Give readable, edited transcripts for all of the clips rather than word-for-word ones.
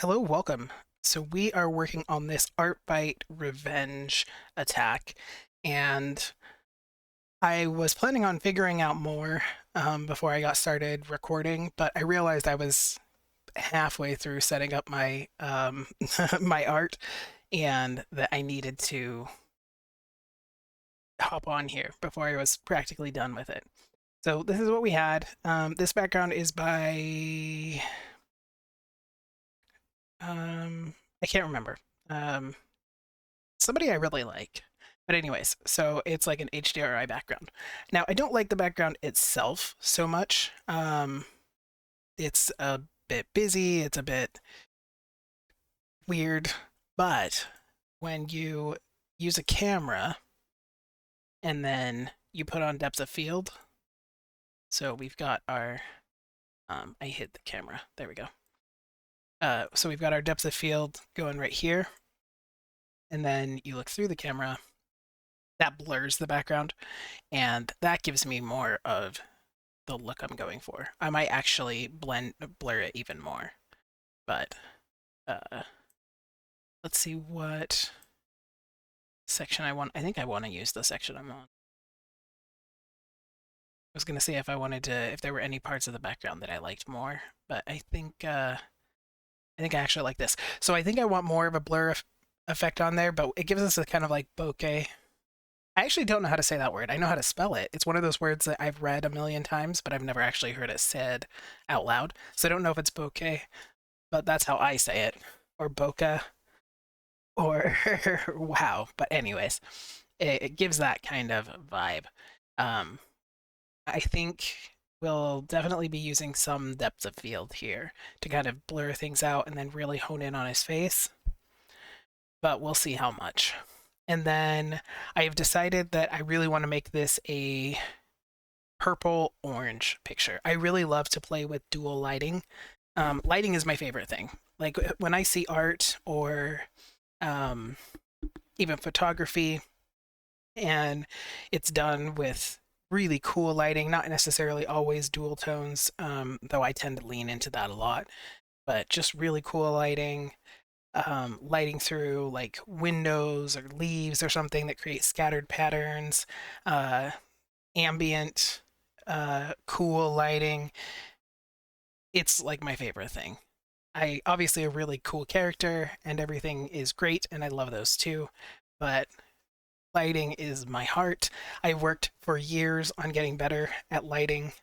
Hello, welcome. So we are working on this Art Bite Revenge attack, and I was planning on figuring out more before I got started recording, but I realized I was halfway through setting up my my art, and that I needed to hop on here before I was practically done with it. So this is what we had. This background is by I can't remember. Um, Somebody I really like. But anyways, so it's like an HDRI background. Now, I don't like the background itself so much. It's a bit busy, it's a bit weird, but when you use a camera and then you put on depth of field, so we've got our, I hid the camera, there we go. So we've got our depth of field going right here, and then you look through the camera, that blurs the background, and that gives me more of the look I'm going for. I might actually blur it even more. But uh, let's see what section I want. I think I want to use the section I'm on. I was gonna say if there were any parts of the background that I liked more, but I think I actually like this. So I think I want more of a effect on there, but it gives us a kind of like bokeh. I actually don't know how to say that word. I know how to spell it. It's one of those words that I've read a million times, but I've never actually heard it said out loud. So I don't know if it's bokeh, but that's how I say it, or bokeh, or wow. But anyways, it gives that kind of vibe. Um, I think we'll definitely be using some depth of field here to kind of blur things out and then really hone in on his face, but we'll see how much. And then I have decided that I really want to make this a purple orange picture. I really love to play with dual lighting. Lighting is my favorite thing. Like when I see art or um, even photography, and it's done with really cool lighting, not necessarily always dual tones, though I tend to lean into that a lot, but just really cool lighting, lighting through like windows or leaves or something that creates scattered patterns, uh, ambient, cool lighting. It's like my favorite thing. I obviously a really cool character and everything is great, and I love those too, but lighting is my heart. I worked for years on getting better at lighting.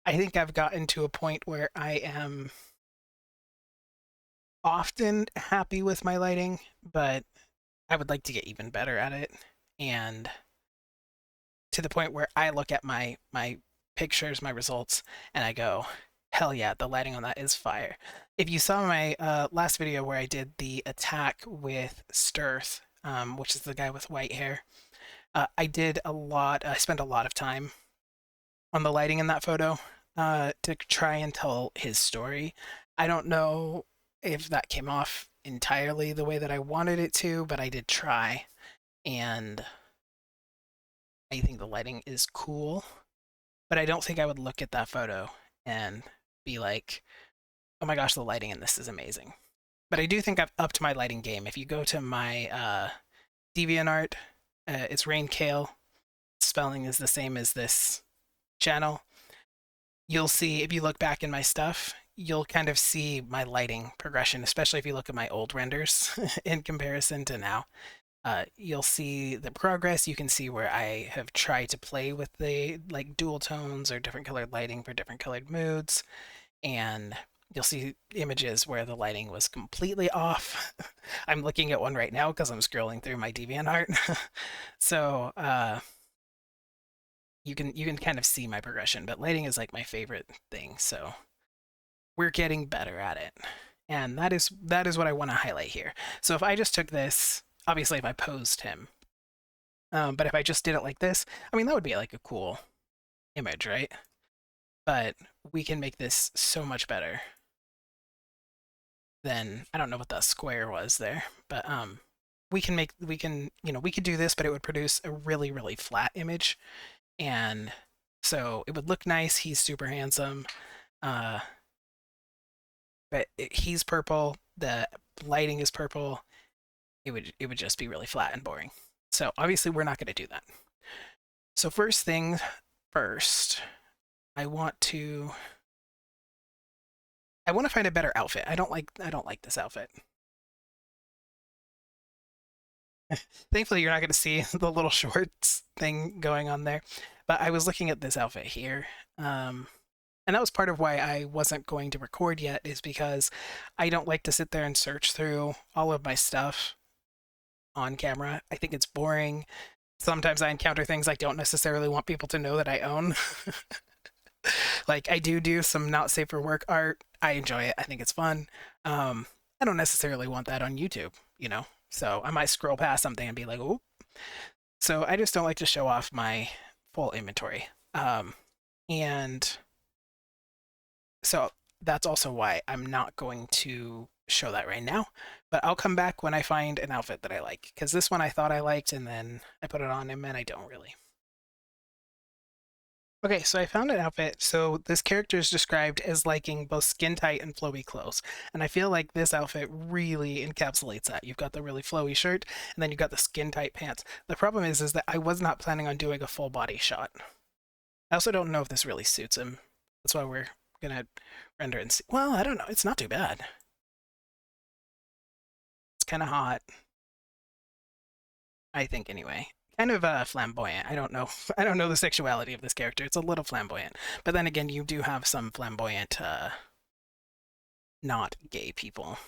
I think I've gotten to a point where I am often happy with my lighting, but I would like to get even better at it. And to the point where I look at my pictures, my results, and I go, hell yeah, the lighting on that is fire. If you saw my last video where I did the attack with Stirth, which is the guy with white hair, I did a lot. I spent a lot of time on the lighting in that photo to try and tell his story. I don't know if that came off entirely the way that I wanted it to, but I did try, and I think the lighting is cool. But I don't think I would look at that photo and be like, "Oh my gosh, the lighting in this is amazing." But I do think I've upped my lighting game. If you go to my DeviantArt, it's Rain Kale. Spelling is the same as this channel. You'll see if you look back in my stuff, you'll kind of see my lighting progression, especially if you look at my old renders in comparison to now. You'll see the progress. You can see where I have tried to play with the like dual tones or different colored lighting for different colored moods, and you'll see images where the lighting was completely off. I'm looking at one right now because I'm scrolling through my DeviantArt. So you can kind of see my progression, but lighting is like my favorite thing. So we're getting better at it, and that is what I want to highlight here. So if I just took this, obviously if I posed him, but if I just did it like this, I mean that would be like a cool image, right? But we can make this so much better than I don't know what that square was there, but we could do this, but it would produce a really flat image, and so it would look nice. He's super handsome. Uh, but he's purple. the lighting is purple, it would just be really flat and boring. So obviously we're not going to do that. So first thing first, I want to I want to find a better outfit. I don't like this outfit. Thankfully, you're not going to see the little shorts thing going on there. But I was looking at this outfit here. Um, and that was part of why I wasn't going to record yet, is because I don't like to sit there and search through all of my stuff on camera. I think it's boring. Sometimes I encounter things I don't necessarily want people to know that I own. Like I do some not safe for work art. I enjoy it. I think it's fun. Um, I don't necessarily want that on YouTube, you know. So I might scroll past something and be like, "Oh." So I just don't like to show off my full inventory. And so that's also why I'm not going to show that right now. But I'll come back when I find an outfit that I like. Because this one I thought I liked, and then I put it on him, and I don't really. Okay, so I found an outfit. So this character is described as liking both skin tight and flowy clothes. And I feel like this outfit really encapsulates that. You've got the really flowy shirt, and then you've got the skin tight pants. The problem is that I was not planning on doing a full body shot. I also don't know if this really suits him. That's why we're gonna render and see. Well, I don't know. It's not too bad. It's kind of hot, I think, anyway. Kind of flamboyant. I don't know. I don't know the sexuality of this character. It's a little flamboyant, but then again, you do have some flamboyant, not gay people.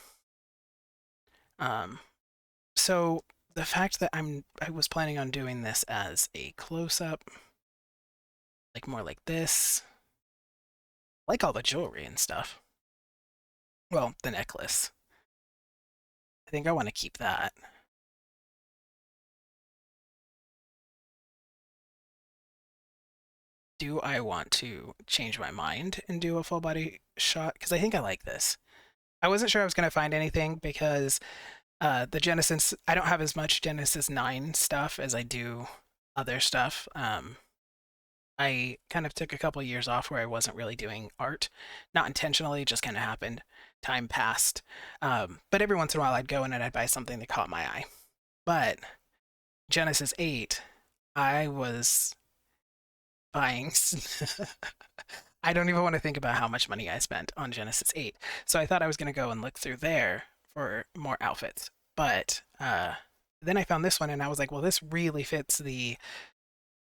Um, so the fact that I was planning on doing this as a close up, like more like this, like all the jewelry and stuff. Well, the necklace. I think I want to keep that. Do I want to change my mind and do a full body shot? Because I think I like this. I wasn't sure I was going to find anything because the Genesis, I don't have as much Genesis 9 stuff as I do other stuff. I kind of took a couple years off where I wasn't really doing art. Not intentionally, just kind of happened. Time passed. But every once in a while I'd go in and I'd buy something that caught my eye. But Genesis 8, I was buying. I don't even want to think about how much money I spent on Genesis 8. So I thought I was going to go and look through there for more outfits. But then I found this one and I was like, well, this really fits the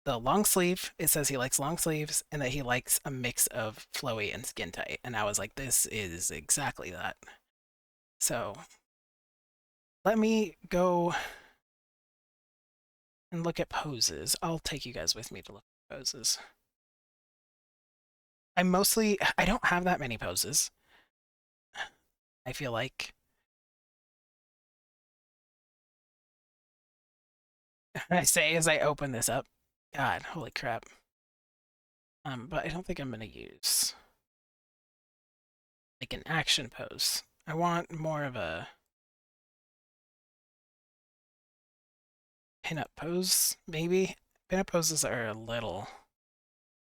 long sleeve. It says he likes long sleeves and that he likes a mix of flowy and skin tight. And I was like, this is exactly that. So let me go and look at poses. I'll take you guys with me to look at poses. I don't have that many poses. I feel like I say as I open this up. God, holy crap. But I don't think I'm gonna use like an action pose. I want more of a pinup pose, maybe. Pinup poses are a little.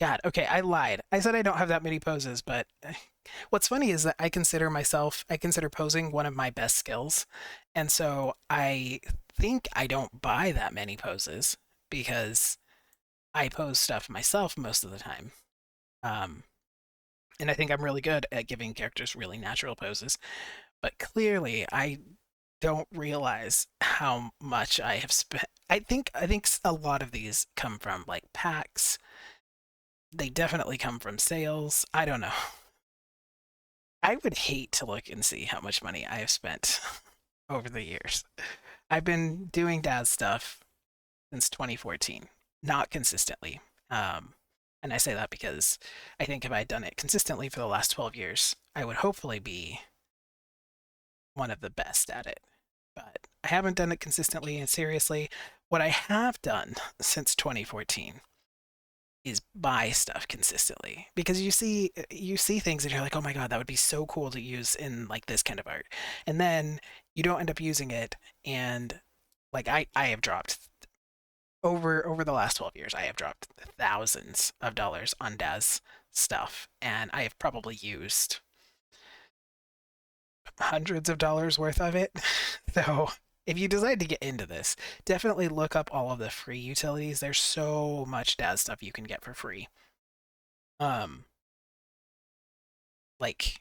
God, okay, I lied. I said I don't have that many poses, but what's funny is that I consider posing one of my best skills. And so I think I don't buy that many poses because I pose stuff myself most of the time. Um, and I think I'm really good at giving characters really natural poses. But clearly, I don't realize how much I have spent. I think a lot of these come from like packs. They definitely come from sales. I don't know. I would hate to look and see how much money I have spent over the years. I've been doing dad stuff since 2014, not consistently. And I say that because I think if I had done it consistently for the last 12 years, I would hopefully be one of the best at it. But I haven't done it consistently and seriously. What I have done since 2014 is buy stuff consistently because you see things and you're like, oh my god, that would be so cool to use in like this kind of art, and then you don't end up using it, and like I have dropped over the last 12 years, I have dropped thousands of dollars on Daz stuff, and I have probably used hundreds of dollars worth of it. So if you decide to get into this, definitely look up all of the free utilities. There's so much Daz stuff you can get for free. Um, like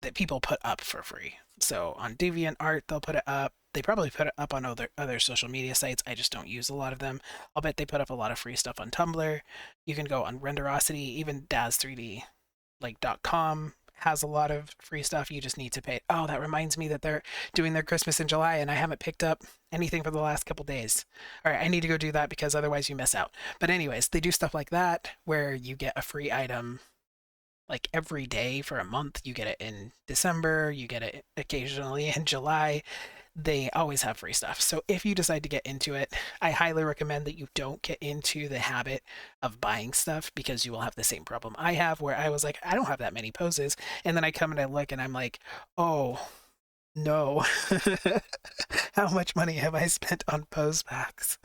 that people put up for free. So on DeviantArt, they'll put it up. They probably put it up on other social media sites. I just don't use a lot of them. I'll bet they put up a lot of free stuff on Tumblr. You can go on Renderosity, even Daz3D like .com has a lot of free stuff. You just need to pay. Oh, that reminds me that they're doing their Christmas in July, and I haven't picked up anything for the last couple days. All right, I need to go do that because otherwise you miss out. But anyways, they do stuff like that where you get a free item like every day for a month. You get it in December, you get it occasionally in July. They always have free stuff. So if you decide to get into it, I highly recommend that you don't get into the habit of buying stuff because you will have the same problem I have where I was like, I don't have that many poses. And then I come and I look and I'm like, oh no, how much money have I spent on pose packs?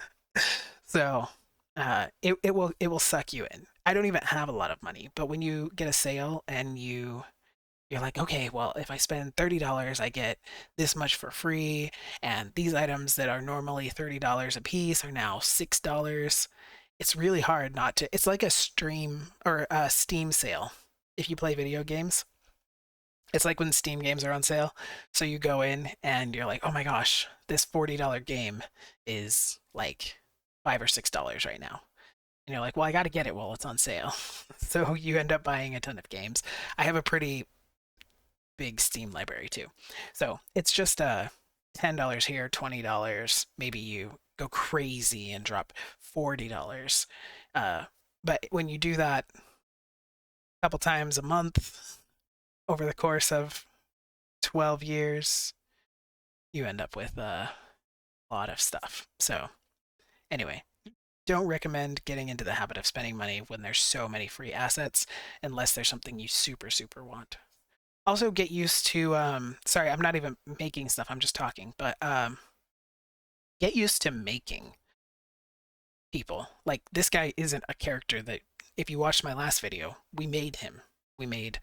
So it will suck you in. I don't even have a lot of money, but when you get a sale and you're like, okay, well, if I spend $30, I get this much for free, and these items that are normally $30 a piece are now $6. It's really hard not to. It's like a stream or a Steam sale if you play video games. It's like when Steam games are on sale. So you go in and you're like, oh my gosh, this $40 game is like $5 or $6 right now. And you're like, well, I got to get it while it's on sale. So you end up buying a ton of games. I have a pretty big Steam library too. So it's just $10 here, $20. Maybe you go crazy and drop $40. But when you do that a couple times a month over the course of 12 years, you end up with a lot of stuff. So anyway, don't recommend getting into the habit of spending money when there's so many free assets unless there's something you super, super want. Also get used to sorry, I'm not even making stuff, I'm just talking, but get used to making people. Like this guy isn't a character that if you watched my last video, we made him. We made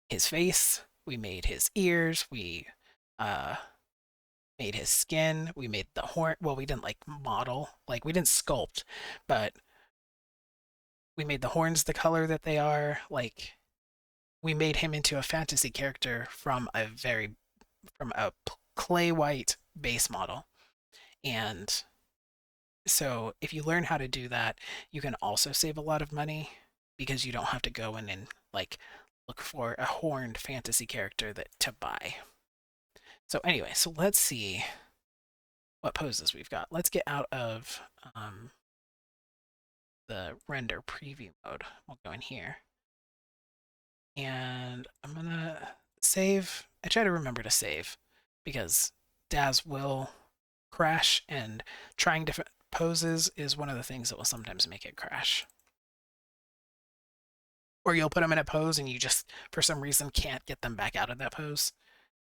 his face, we made his ears, we uh made his skin, we made the horn. Well, we didn't like model, like we didn't sculpt, but we made the horns the color that they are. Like we made him into a fantasy character from a clay white base model. And so if you learn how to do that, you can also save a lot of money because you don't have to go in and like look for a horned fantasy character that to buy. So anyway, so let's see what poses we've got. Let's get out of the render preview mode. We'll go in here. And I'm gonna save. I try to remember to save because Daz will crash, and trying different poses is one of the things that will sometimes make it crash. Or you'll put them in a pose and you just, for some reason, can't get them back out of that pose.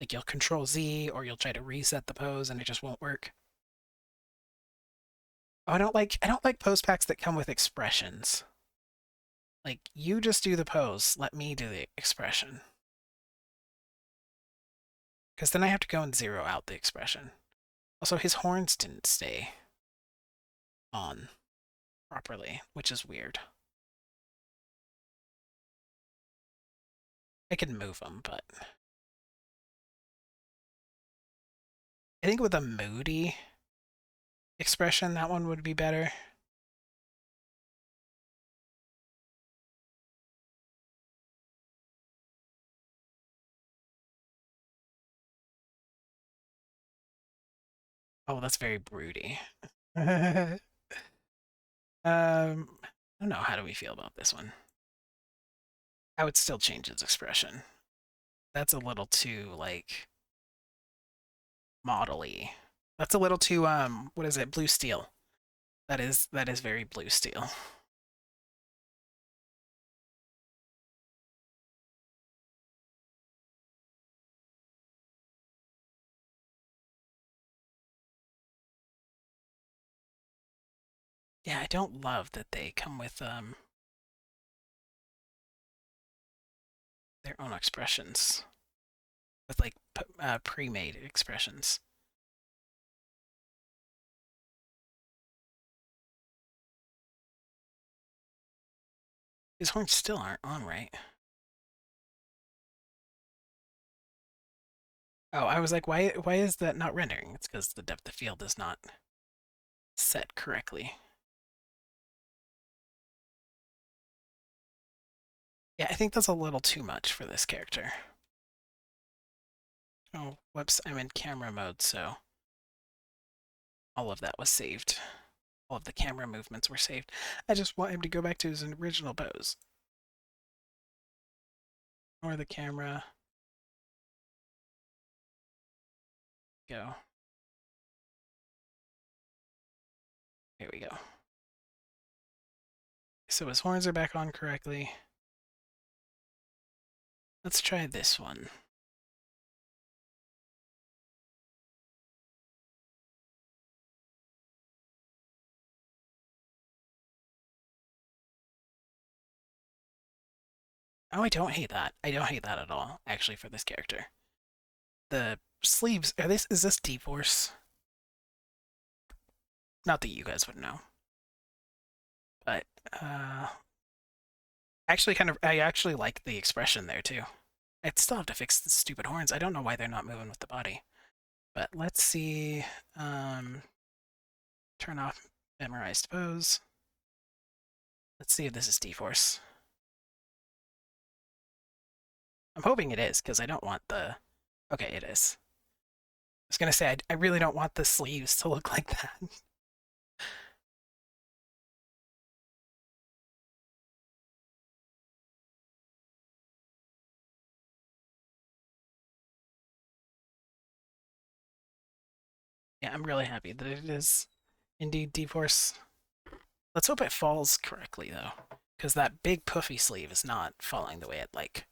Like you'll Control Z or you'll try to reset the pose and it just won't work. Oh, I don't like pose packs that come with expressions. Like you just do the pose, let me do the expression. Because then I have to go and zero out the expression. Also, his horns didn't stay on properly, which is weird. I could move them, but I think with a moody expression, that one would be better. Oh, that's very broody. I don't know. How do we feel about this one? I would still change its expression. That's a little too like model-y. That's a little too what is it? Blue steel. That is very blue steel. Yeah, I don't love that they come with their own expressions. with like pre-made expressions. His horns still aren't on right. Oh, I was like, why is that not rendering? It's because the depth of field is not set correctly. Yeah, I think that's a little too much for this character. Oh, whoops, I'm in camera mode, so all of that was saved. All of the camera movements were saved. I just want him to go back to his original pose. Or the camera. Go. Here we go. So his horns are back on correctly. Let's try this one. Oh, I don't hate that. I don't hate that at all, actually, for this character. The sleeves, is this D-Force? Not that you guys would know. But, I actually like the expression there, too. I'd still have to fix the stupid horns. I don't know why they're not moving with the body. But let's see, turn off memorized pose. Let's see if this is D-Force. I'm hoping it is, because I don't want the... Okay, it is. I was going to say, I really don't want the sleeves to look like that. Yeah, I'm really happy that it is indeed D-Force. Let's hope it falls correctly, though, because that big puffy sleeve is not falling the way I'd like.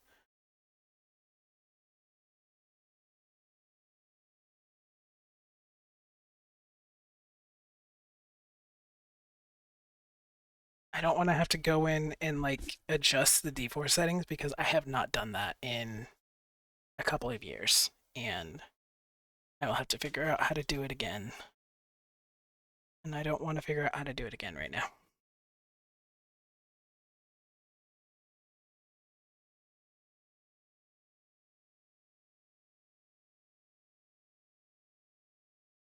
I don't want to have to go in and like adjust the D-Force settings because I have not done that in a couple of years, and I will have to figure out how to do it again. And I don't want to figure out how to do it again right now.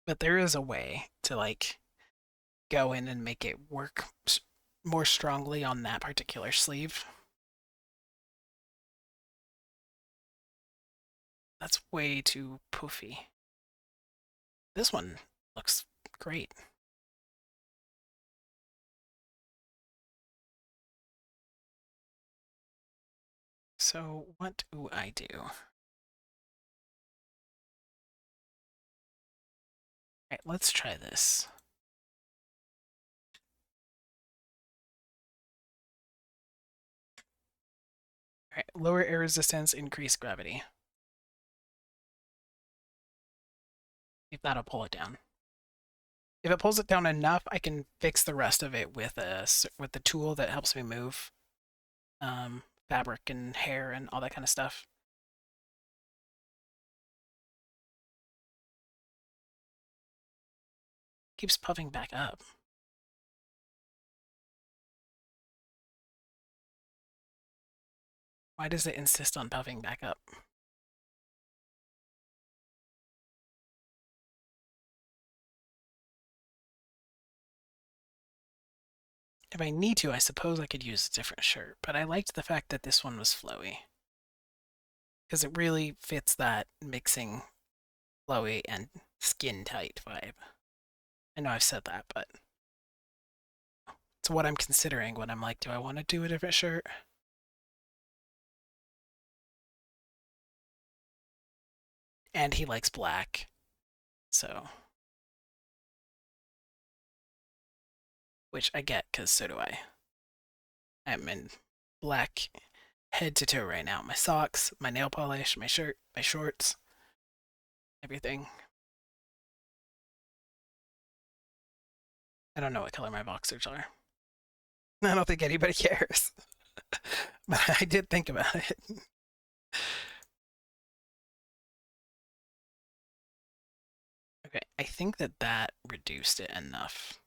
But there is a way to like go in and make it work more strongly on that particular sleeve. That's way too poofy. This one looks great. So what do I do? All right, let's try this. All right, lower air resistance, increase gravity. If that'll pull it down. If it pulls it down enough, I can fix the rest of it with the tool that helps me move fabric and hair and all that kind of stuff. Keeps puffing back up. Why does it insist on puffing back up? If I need to, I suppose I could use a different shirt, but I liked the fact that this one was flowy. Because it really fits that mixing flowy and skin tight vibe. I know I've said that, but it's what I'm considering when I'm like, do I want to do a different shirt? And he likes black, so. Which I get, because so do I. I'm in black head to toe right now. My socks, my nail polish, my shirt, my shorts, everything. I don't know what color my boxers are. I don't think anybody cares. But I did think about it. Okay, I think that that reduced it enough.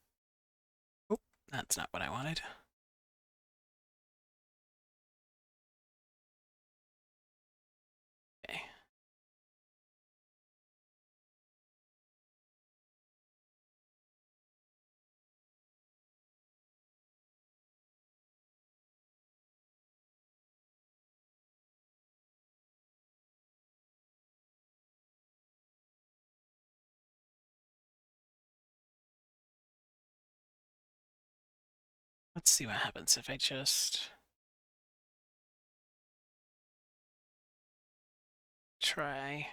Oh, that's not what I wanted. Okay. Let's see what happens if I just try.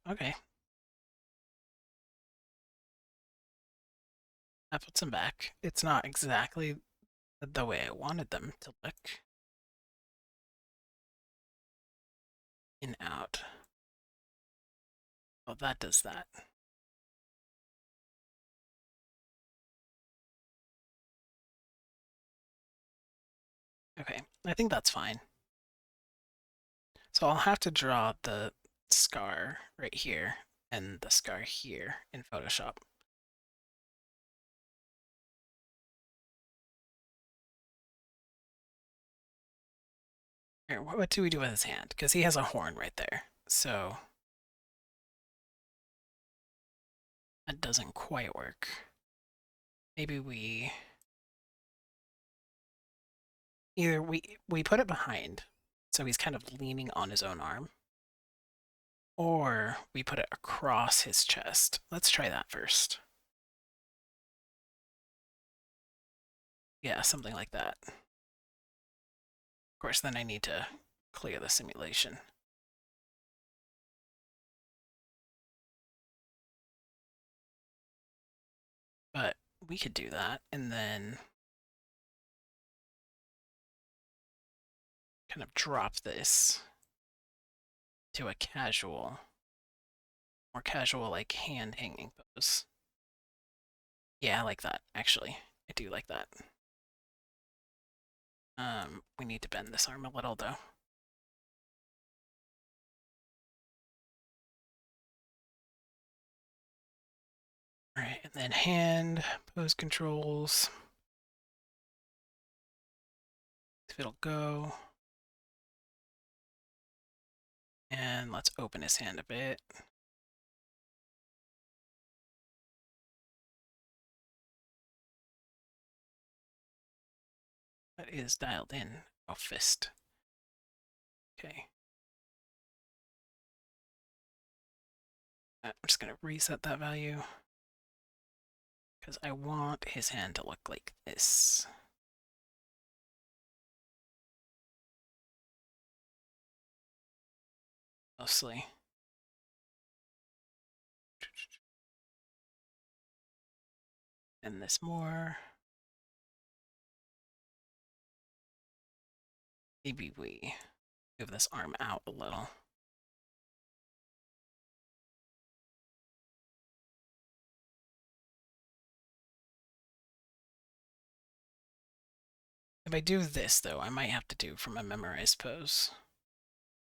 Okay. That puts them back. It's not exactly the way I wanted them to look. In, out. Oh, that does that. Okay, I think that's fine. So I'll have to draw the scar right here and the scar here in Photoshop. Here, what do we do with his hand? Because he has a horn right there. So that doesn't quite work. Maybe we either we put it behind, so he's kind of leaning on his own arm, or we put it across his chest. Let's try that first. Yeah, something like that. Of course, then I need to clear the simulation. But we could do that, and then kind of drop this to a casual, more casual, like hand hanging pose. Yeah, I like that, actually. I do like that. We need to bend this arm a little, though. Alright, and then hand, pose controls. If it'll go. And let's open his hand a bit. That is dialed in. Oh, fist. Okay. I'm just going to reset that value. Because I want his hand to look like this. Mostly. And this more. Maybe we move this arm out a little. If I do this, though, I might have to do from a memorized pose.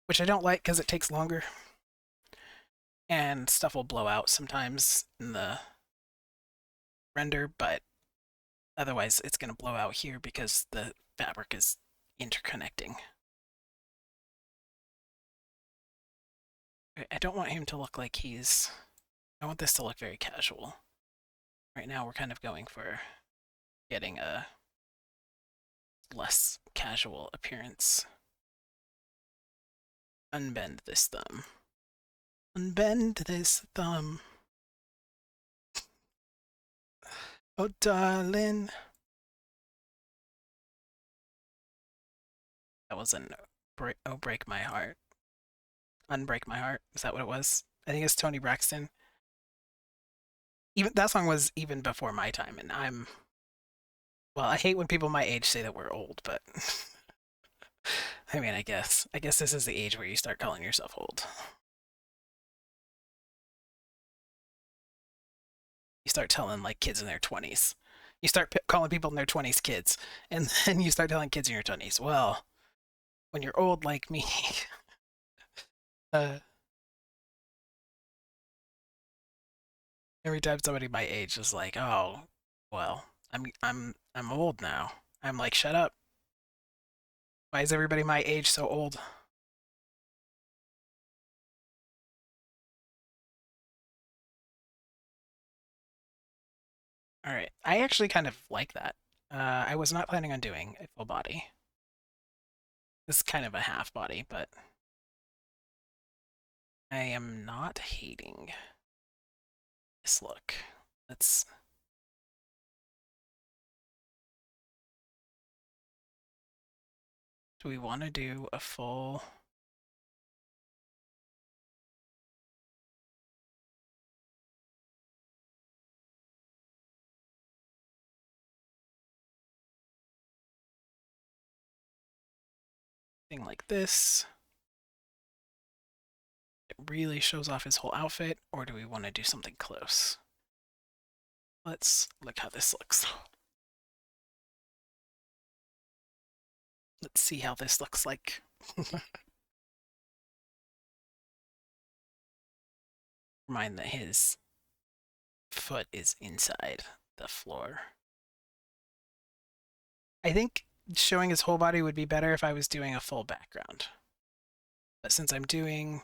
Which I don't like because it takes longer. And stuff will blow out sometimes in the render, but otherwise it's going to blow out here because the fabric is interconnecting. I don't want him to look like he's... I want this to look very casual. Right now we're kind of going for getting a less casual appearance. Unbend this thumb. Unbend this thumb. Oh, darling. That was an Oh, Break My Heart. Unbreak My Heart. Is that what it was? I think it's Tony Braxton. Even that song was even before my time, and well, I hate when people my age say that we're old, but I mean, I guess this is the age where you start calling yourself old. You start telling like kids in their 20s, You start calling people in their 20s kids, and then you start telling kids in your 20s, well, when you're old like me, uh, every time somebody my age is like, oh, well, I'm old now. I'm like, shut up. Why is everybody my age so old? All right. I actually kind of like that. I was not planning on doing a full body. This is kind of a half body, but I am not hating this look. Let's. Do we want to do a full? Thing like this? It really shows off his whole outfit, or do we want to do something close? Let's look how this looks. Let's see how this looks like. Mind that his foot is inside the floor. I think showing his whole body would be better if I was doing a full background. But since I'm doing...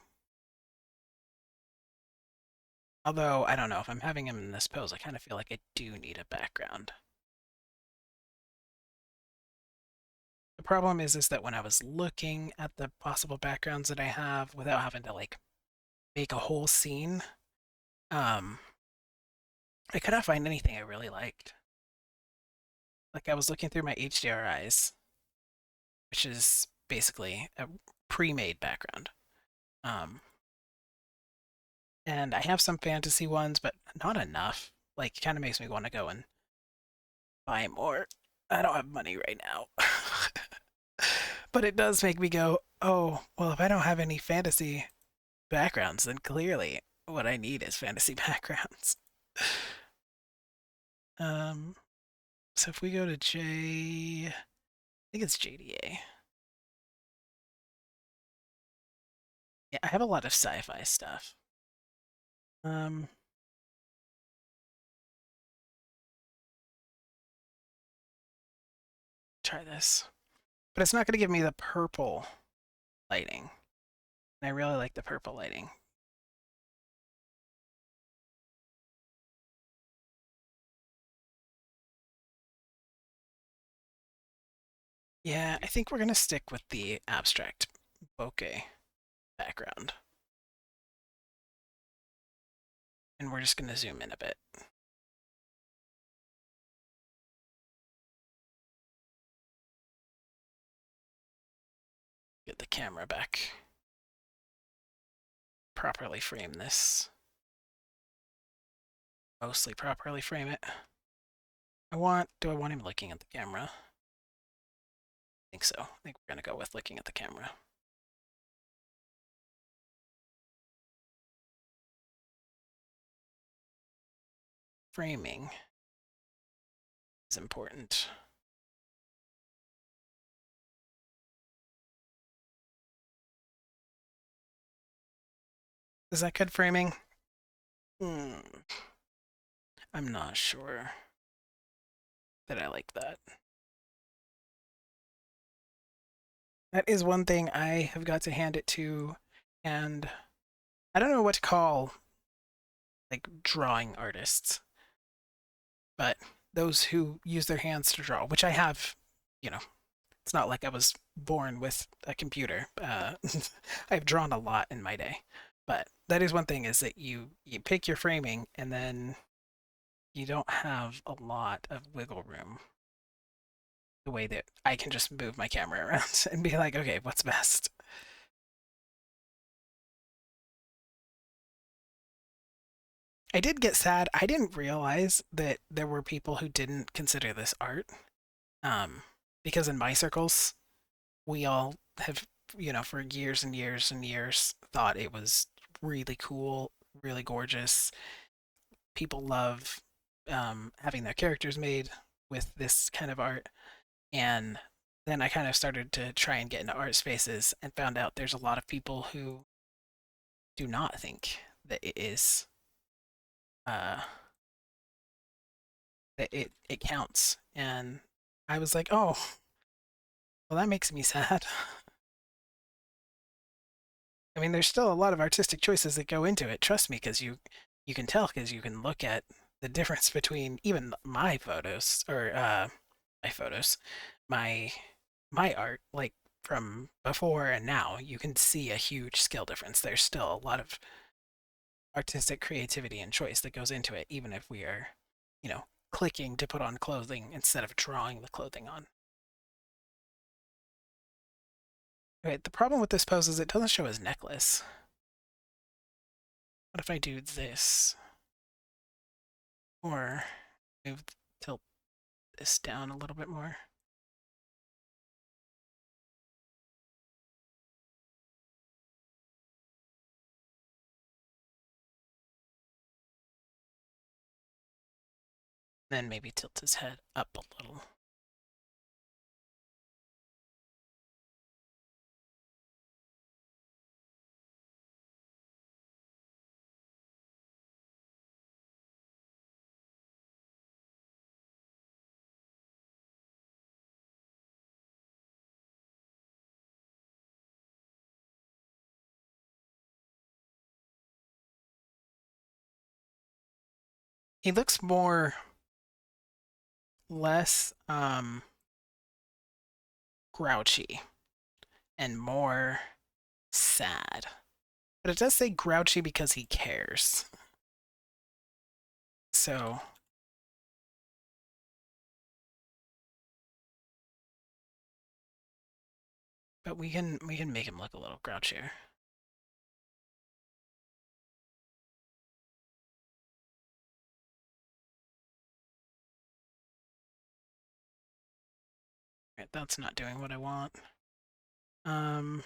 Although, I don't know, if I'm having him in this pose, I kind of feel like I do need a background. The problem is that when I was looking at the possible backgrounds that I have without having to, like, make a whole scene, um, I couldn't find anything I really liked. Like, I was looking through my HDRIs, which is basically a pre-made background. Um, and I have some fantasy ones, but not enough. Like, it kind of makes me want to go and buy more. I don't have money right now. But it does make me go, oh, well, if I don't have any fantasy backgrounds, then clearly what I need is fantasy backgrounds. Um, so if we go to I think it's JDA. Yeah, I have a lot of sci-fi stuff. Um, try this. But it's not going to give me the purple lighting. And I really like the purple lighting. Yeah, I think we're going to stick with the abstract bokeh background. And we're just going to zoom in a bit. Get the camera back. Properly frame this. Mostly properly frame it. Do I want him looking at the camera? I think so. I think we're going to go with looking at the camera. Framing is important. Is that good framing? I'm not sure that I like that. That is one thing I have got to hand it to, and I don't know what to call like drawing artists, but those who use their hands to draw, which I have, you know, it's not like I was born with a computer. I've drawn a lot in my day, but that is one thing is that you pick your framing and then you don't have a lot of wiggle room. The way that I can just move my camera around and be like, okay, what's best? I did get sad. I didn't realize that there were people who didn't consider this art. Um, because in my circles, we all have, for years and years and years thought it was really cool, really gorgeous. People love having their characters made. with this kind of art. And then I kind of started to try and get into art spaces and found out there's a lot of people who do not think that it is uh that it counts. And I was like, "Oh, well that makes me sad." I mean, there's still a lot of artistic choices that go into it. Trust me, because you can tell because you can look at the difference between even my photos or my photos, my my art, like from before and now. You can see a huge skill difference. There's still a lot of artistic creativity and choice that goes into it, even if we are, you know, clicking to put on clothing instead of drawing the clothing on. Okay, the problem with this pose is it doesn't show his necklace. What if I do this? Or move, tilt this down a little bit more. Then maybe tilt his head up a little. He looks more less grouchy and more sad. But it does say grouchy because he cares. So, but we can make him look a little grouchier. Right, that's not doing what I want. Um,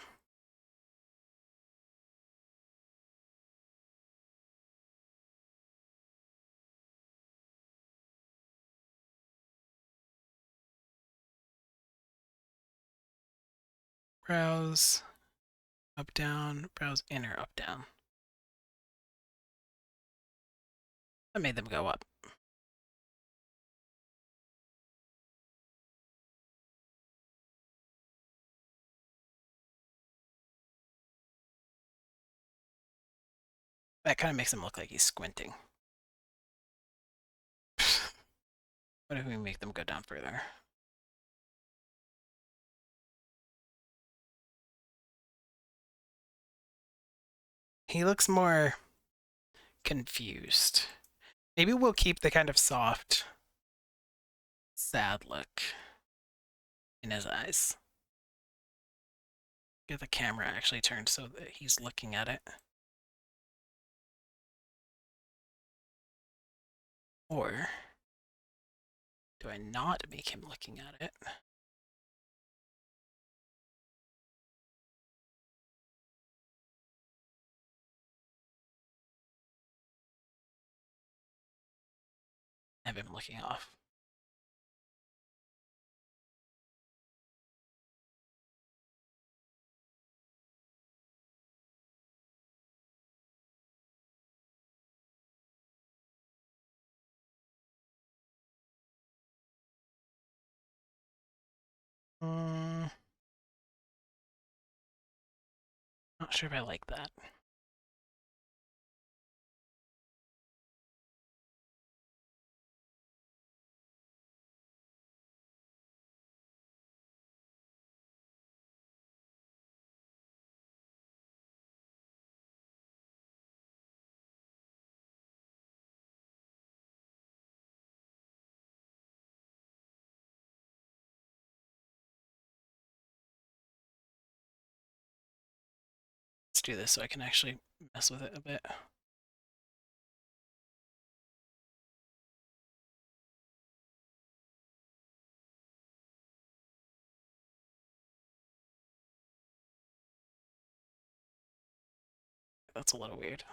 Browse up down, browse inner up down. That made them go up. That kind of makes him look like he's squinting. What if we make them go down further? He looks more confused. Maybe we'll keep the kind of soft, sad look in his eyes. Get the camera actually turned so that he's looking at it. Or do I not make him looking at it? Have him looking off. Mm, not sure if I like that. Let's do this so I can actually mess with it a bit. That's a little weird.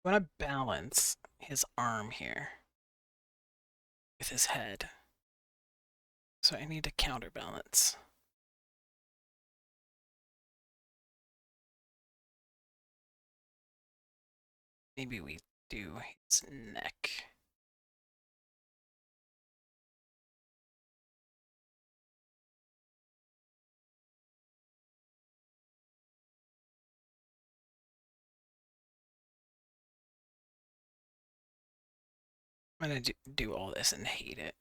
I want to balance his arm here with his head. So I need to counterbalance. Maybe we do his neck. I'm gonna do all this and hate it.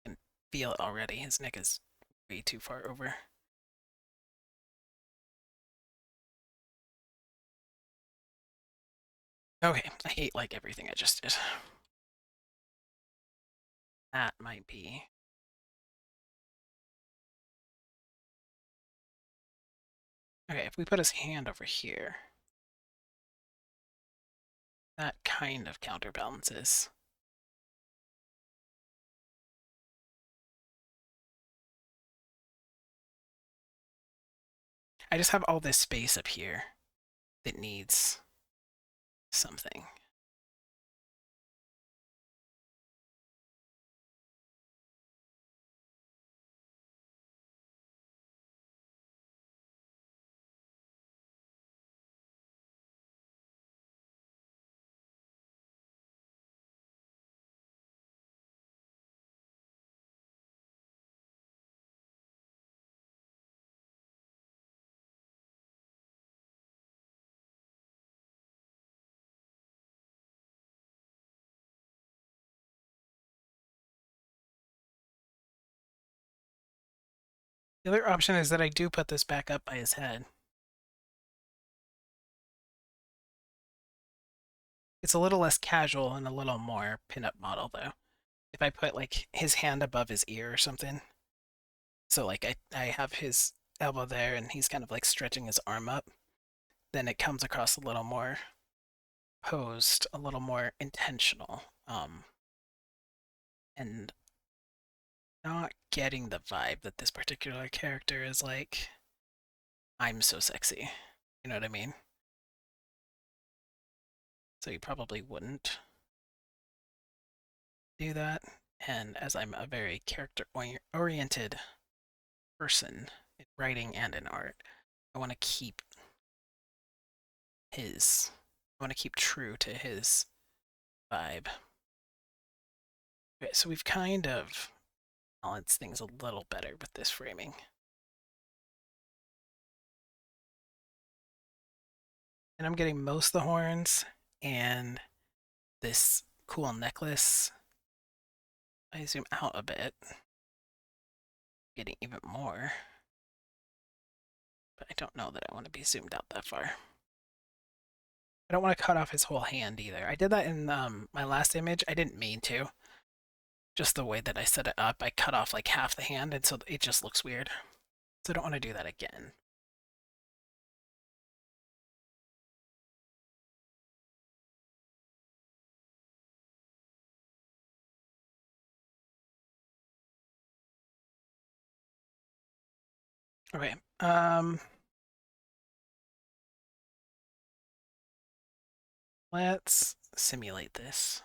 And feel it already. His neck is way too far over. Okay, I hate like everything I just did. That might be. Okay, if we put his hand over here, that kind of counterbalances. I just have all this space up here that needs something. The other option is that I do put this back up by his head. It's a little less casual and a little more pinup model, though. If I put, like, his hand above his ear or something. So, like, I have his elbow there and he's kind of, like, stretching his arm up. Then it comes across a little more posed, a little more intentional. And not getting the vibe that this particular character is like, I'm so sexy. You know what I mean? So you probably wouldn't do that. And as I'm a very character oriented person in writing and in art, I want to keep his, I want to keep true to his vibe. Okay, so we've kind of balanced things a little better with this framing. And I'm getting most of the horns and this cool necklace. I zoom out a bit, getting even more. But I don't know that I want to be zoomed out that far. I don't want to cut off his whole hand either. I did that in my last image. I didn't mean to. Just the way that I set it up, I cut off like half the hand, and so it just looks weird. So I don't want to do that again. Okay. Let's simulate this.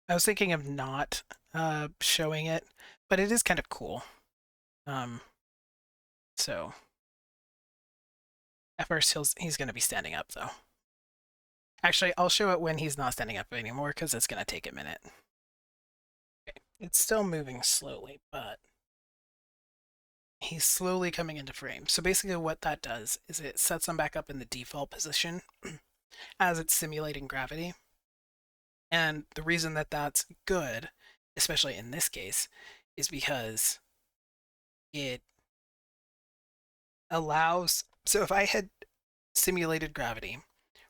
I was thinking of not showing it, but it is kind of cool. So at first he's going to be standing up though. Actually, I'll show it when he's not standing up anymore because it's going to take a minute. Okay. It's still moving slowly, but he's slowly coming into frame. So basically what that does is it sets him back up in the default position as it's simulating gravity. And the reason that that's good, especially in this case, is because it allows. So if I had simulated gravity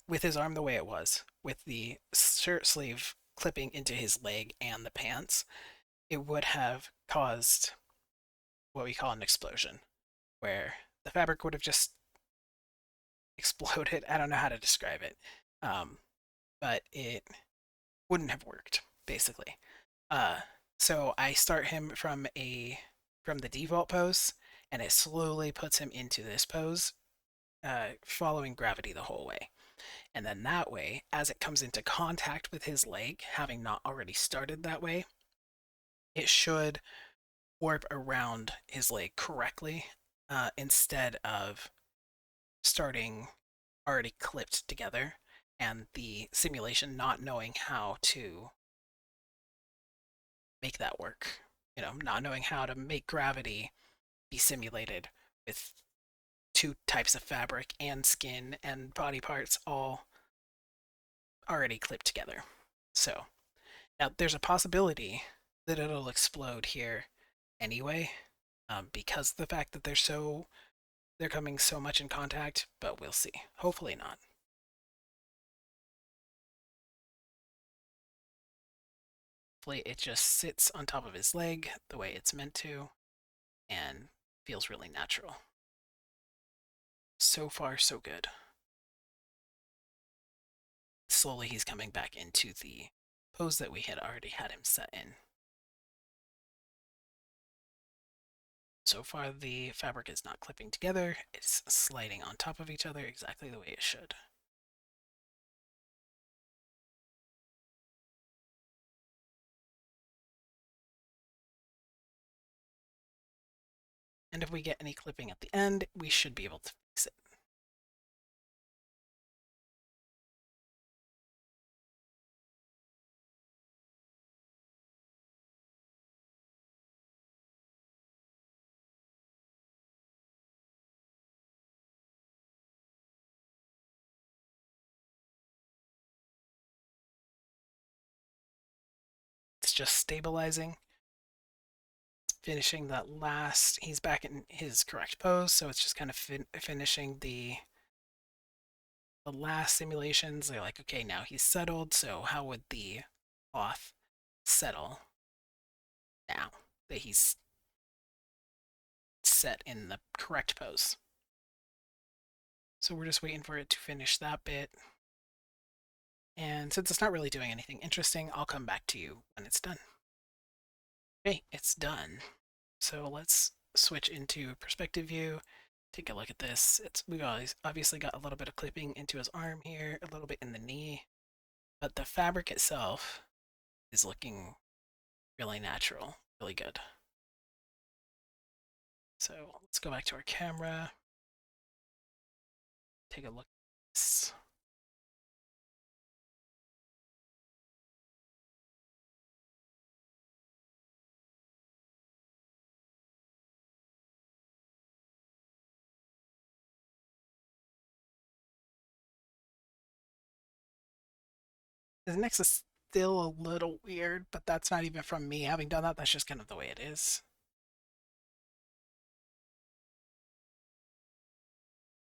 with his arm the way it was, with the shirt sleeve clipping into his leg and the pants, it would have caused what we call an explosion, where the fabric would have just exploded. I don't know how to describe it, but it wouldn't have worked basically. So I start him from the default pose, and it slowly puts him into this pose following gravity the whole way. And then that way, as it comes into contact with his leg, having not already started that way, it should warp around his leg correctly instead of starting already clipped together and the simulation not knowing how to make that work. Not knowing how to make gravity be simulated with two types of fabric and skin and body parts all already clipped together. So now there's a possibility that it'll explode here anyway, because of the fact that they're coming so much in contact, but we'll see. Hopefully not. Hopefully it just sits on top of his leg the way it's meant to and feels really natural. So far, so good. Slowly he's coming back into the pose that we had already had him set in. So far the fabric is not clipping together, it's sliding on top of each other exactly the way it should. And if we get any clipping at the end, we should be able to fix it. It's just stabilizing. It's finishing that last, he's back in his correct pose, so it's just kind of finishing the last simulations. They're like, okay, now he's settled, so how would the cloth settle now that he's set in the correct pose? So we're just waiting for it to finish that bit. And since it's not really doing anything interesting, I'll come back to you when it's done. Okay, it's done. So let's switch into perspective view. Take a look at this. We've obviously got a little bit of clipping into his arm here, a little bit in the knee, but the fabric itself is looking really natural, really good. So let's go back to our camera. Take a look at this. His neck is still a little weird, but that's not even from me having done that. That's just kind of the way it is.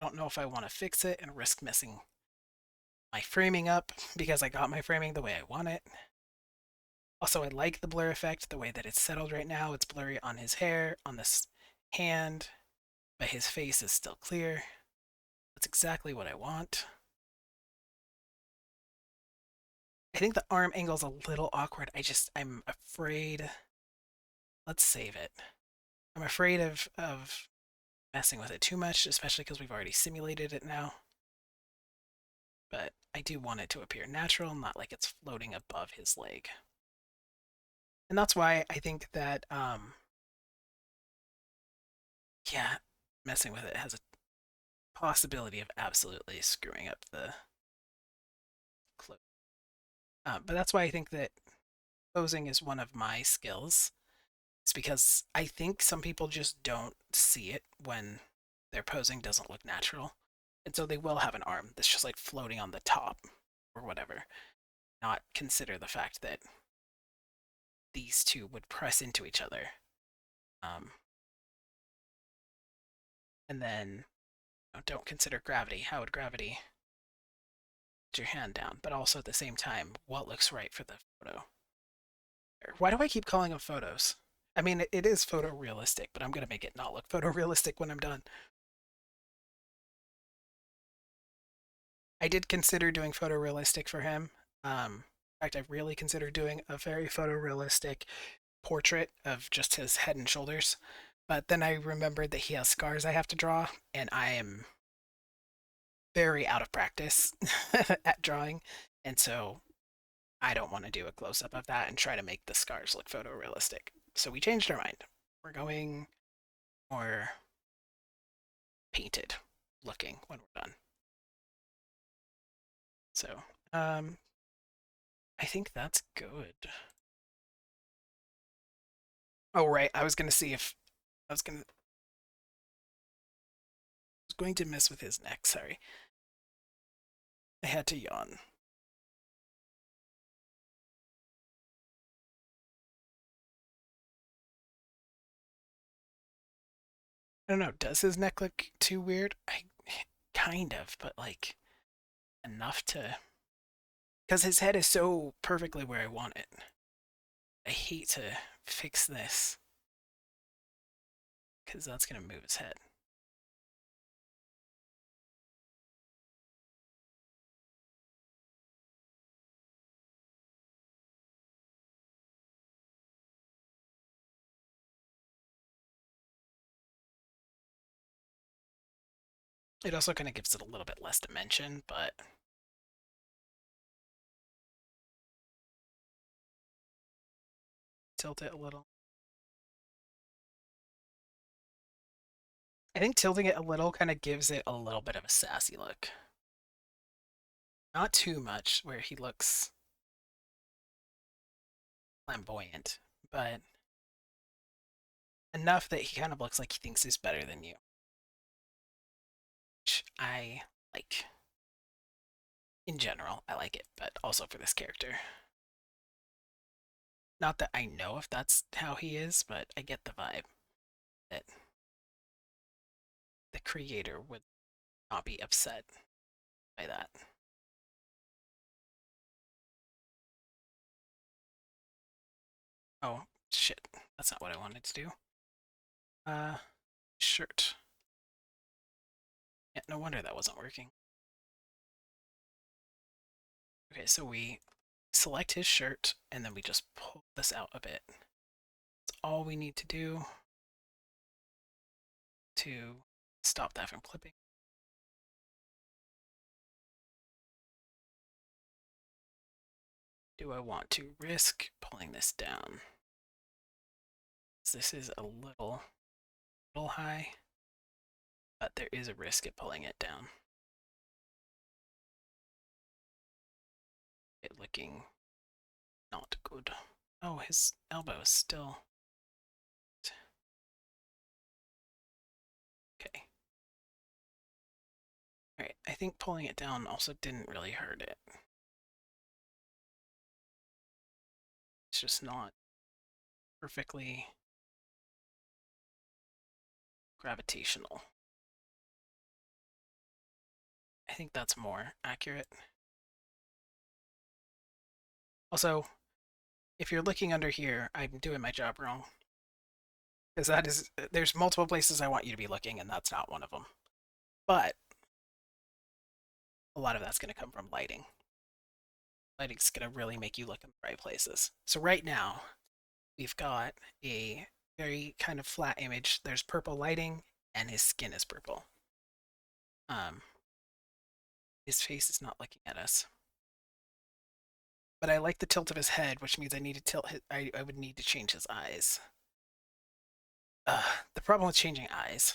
I don't know if I want to fix it and risk messing my framing up because I got my framing the way I want it. Also, I like the blur effect, the way that it's settled right now. It's blurry on his hair, on this hand, but his face is still clear. That's exactly what I want. I think the arm angle's a little awkward. I'm afraid. Let's save it. I'm afraid of messing with it too much, especially because we've already simulated it now. But I do want it to appear natural, not like it's floating above his leg. And that's why I think that, yeah, messing with it has a possibility of absolutely screwing up the clothes. But that's why I think that posing is one of my skills. It's because I think some people just don't see it when their posing doesn't look natural. And so they will have an arm that's just like floating on the top or whatever, not consider the fact that these two would press into each other. Um, and then don't consider gravity. How would gravity put your hand down? But also at the same time, what looks right for the photo? Why do I keep calling them photos? I mean, it is photorealistic, but I'm going to make it not look photorealistic when I'm done. I did consider doing photorealistic for him. In fact, I really considered doing a very photorealistic portrait of just his head and shoulders. But then I remembered that he has scars I have to draw, and I am very out of practice at drawing, and so I don't want to do a close up of that and try to make the scars look photorealistic. So we changed our mind. We're going more painted looking when we're done. So, I think that's good. Oh right, I was gonna see if I was going to mess with his neck. Sorry, I had to yawn. I don't know. Does his neck look too weird? I kind of, but like enough to because his head is so perfectly where I want it. I hate to fix this because that's gonna move his head. It also kind of gives it a little bit less dimension, but tilt it a little. I think tilting it a little kind of gives it a little bit of a sassy look. Not too much where he looks flamboyant, but enough that he kind of looks like he thinks he's better than you, which I like. In general, I like it, but also for this character. Not that I know if that's how he is, but I get the vibe that the creator would not be upset by that. Oh, shit. That's not what I wanted to do. Uh, shirt. Yeah, no wonder that wasn't working. Okay, so we select his shirt, and then we just pull this out a bit. That's all we need to do to stop that from clipping. Do I want to risk pulling this down? This is a little high, but there is a risk at pulling it down. It looking not good. Oh, his elbow is still... Okay. Alright, I think pulling it down also didn't really hurt it. It's just not perfectly gravitational. I think that's more accurate. Also, if you're looking under here, I'm doing my job wrong. Because that is, there's multiple places I want you to be looking, and that's not one of them. But a lot of that's going to come from lighting. Lighting's going to really make you look in the right places. So right now, we've got a very kind of flat image. There's purple lighting, and his skin is purple. His face is not looking at us. But I like the tilt of his head, which means I need to tilt his, I would need to change his eyes. The problem with changing eyes,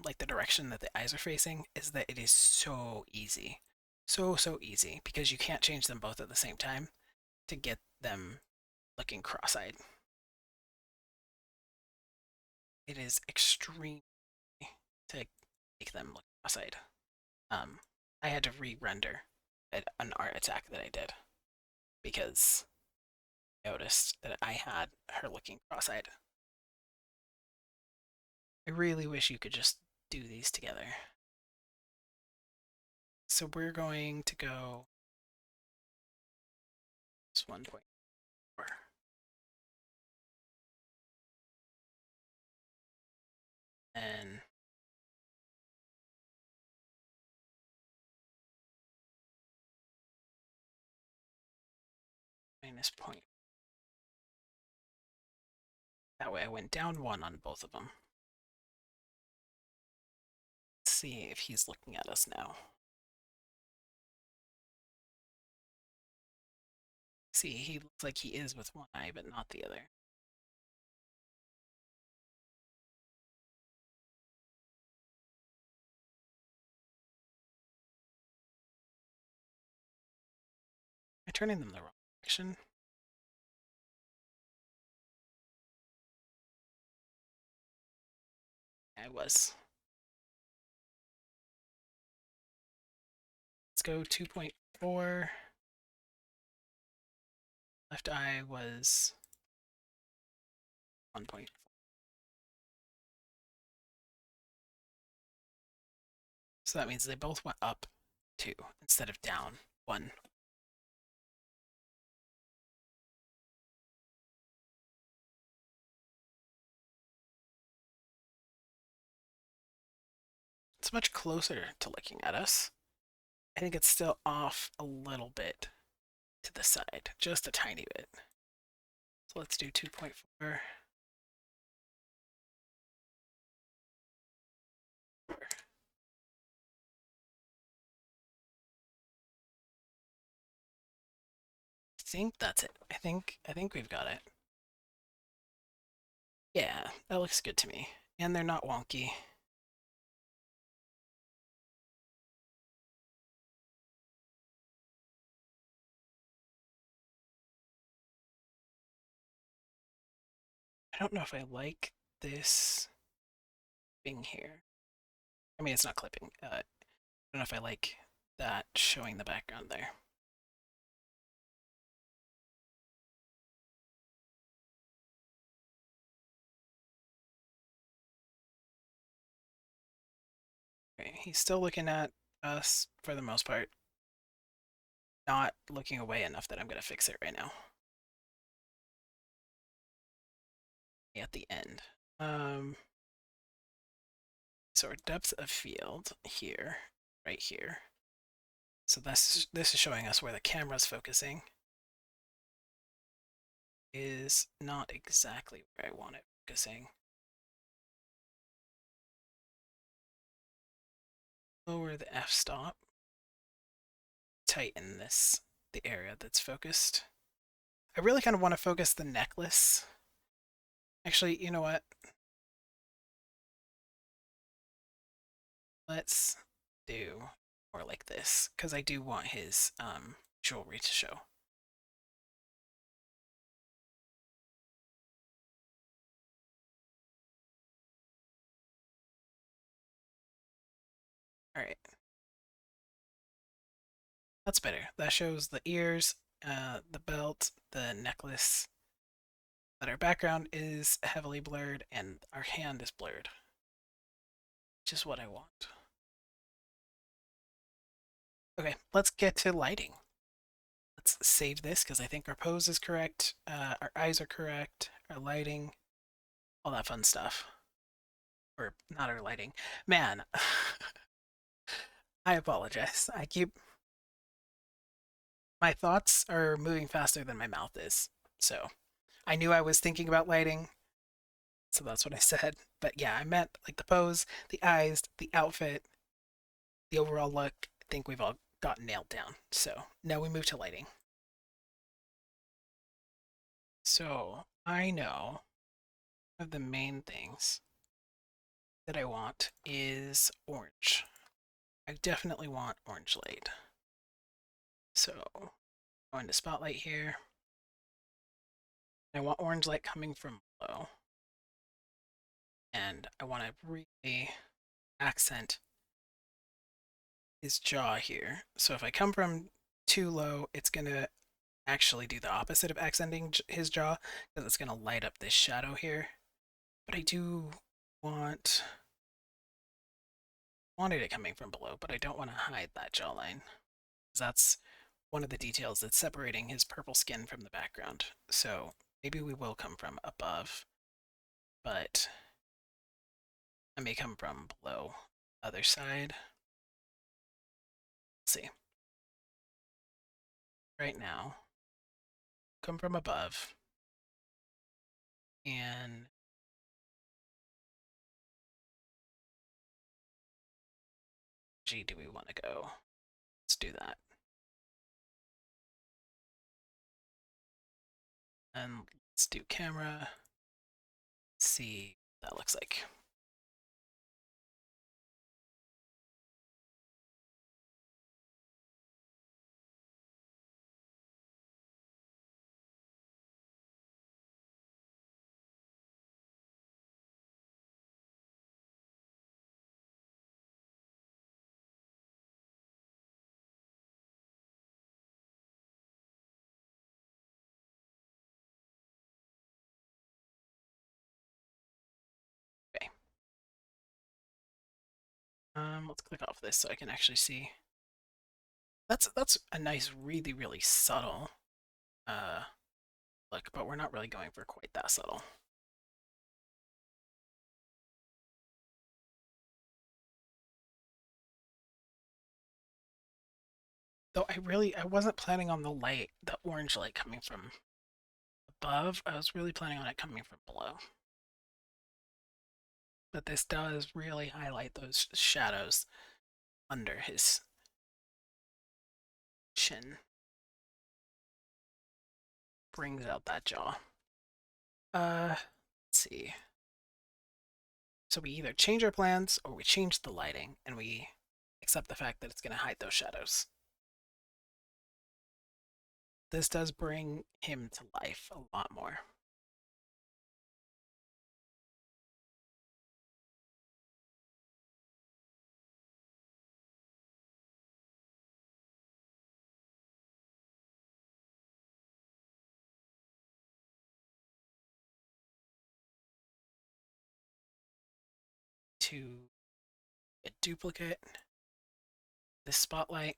like the direction that the eyes are facing, is that it is so easy. So easy, because you can't change them both at the same time to get them looking cross-eyed. It is extreme to make them look cross-eyed. I had to re-render an art attack that I did because I noticed that I had her looking cross-eyed. I really wish you could just do these together. So we're going to go just 1.4. And minus point. That way I went down 1 on both of them. see if he's looking at us now. See, he looks like he is with one eye, but not the other. Am I turning them the wrong direction? I was. Let's go 2.4. Left eye was 1.4. So that means they both went up 2 instead of down 1. It's much closer to looking at us. I think it's still off a little bit to the side, just a tiny bit. So let's do 2.4. I think that's it. I think we've got it. Yeah, that looks good to me. And they're not wonky. I don't know if I like this thing here. I mean, it's not clipping. I don't know if I like that showing the background there. Okay, he's still looking at us for the most part. Not looking away enough that I'm going to fix it right now. At the end. So our depth of field here, right here. So this is showing us where the camera's focusing. Is not exactly where I want it focusing. Lower the f-stop. Tighten the area that's focused. I really kind of want to focus the necklace. Actually, you know what? Let's do more like this, because I do want his jewelry to show. Alright. That's better. That shows the ears, the belt, the necklace. But our background is heavily blurred and our hand is blurred. Which is what I want. Okay, let's get to lighting. Let's save this because I think our pose is correct, our eyes are correct, our lighting, all that fun stuff. Or not our lighting. Man, I apologize. My thoughts are moving faster than my mouth is. So I knew I was thinking about lighting, so that's what I said. But yeah, I meant like the pose, the eyes, the outfit, the overall look. I think we've all got nailed down. So now we move to lighting. So I know one of the main things that I want is orange. I definitely want orange light. So going to spotlight here. I want orange light coming from below. And I want to really accent his jaw here. So if I come from too low, it's going to actually do the opposite of accenting his jaw, because it's going to light up this shadow here. But I do wanted it coming from below, but I don't want to hide that jawline. That's one of the details that's separating his purple skin from the background. So maybe we will come from above, but I may come from below. Other side. Let's see. Right now, come from above, and strategy do we want to go? Let's do that. And let's do camera. See what that looks like. Okay. Let's click off this so I can actually see. That's a nice, really, really subtle look, but we're not really going for quite that subtle. Though I wasn't planning on the orange light coming from above. I was really planning on it coming from below. But this does really highlight those shadows under his chin. Brings out that jaw. Let's see. So we either change our plans or we change the lighting and we accept the fact that it's going to hide those shadows. This does bring him to life a lot more. To a duplicate this spotlight.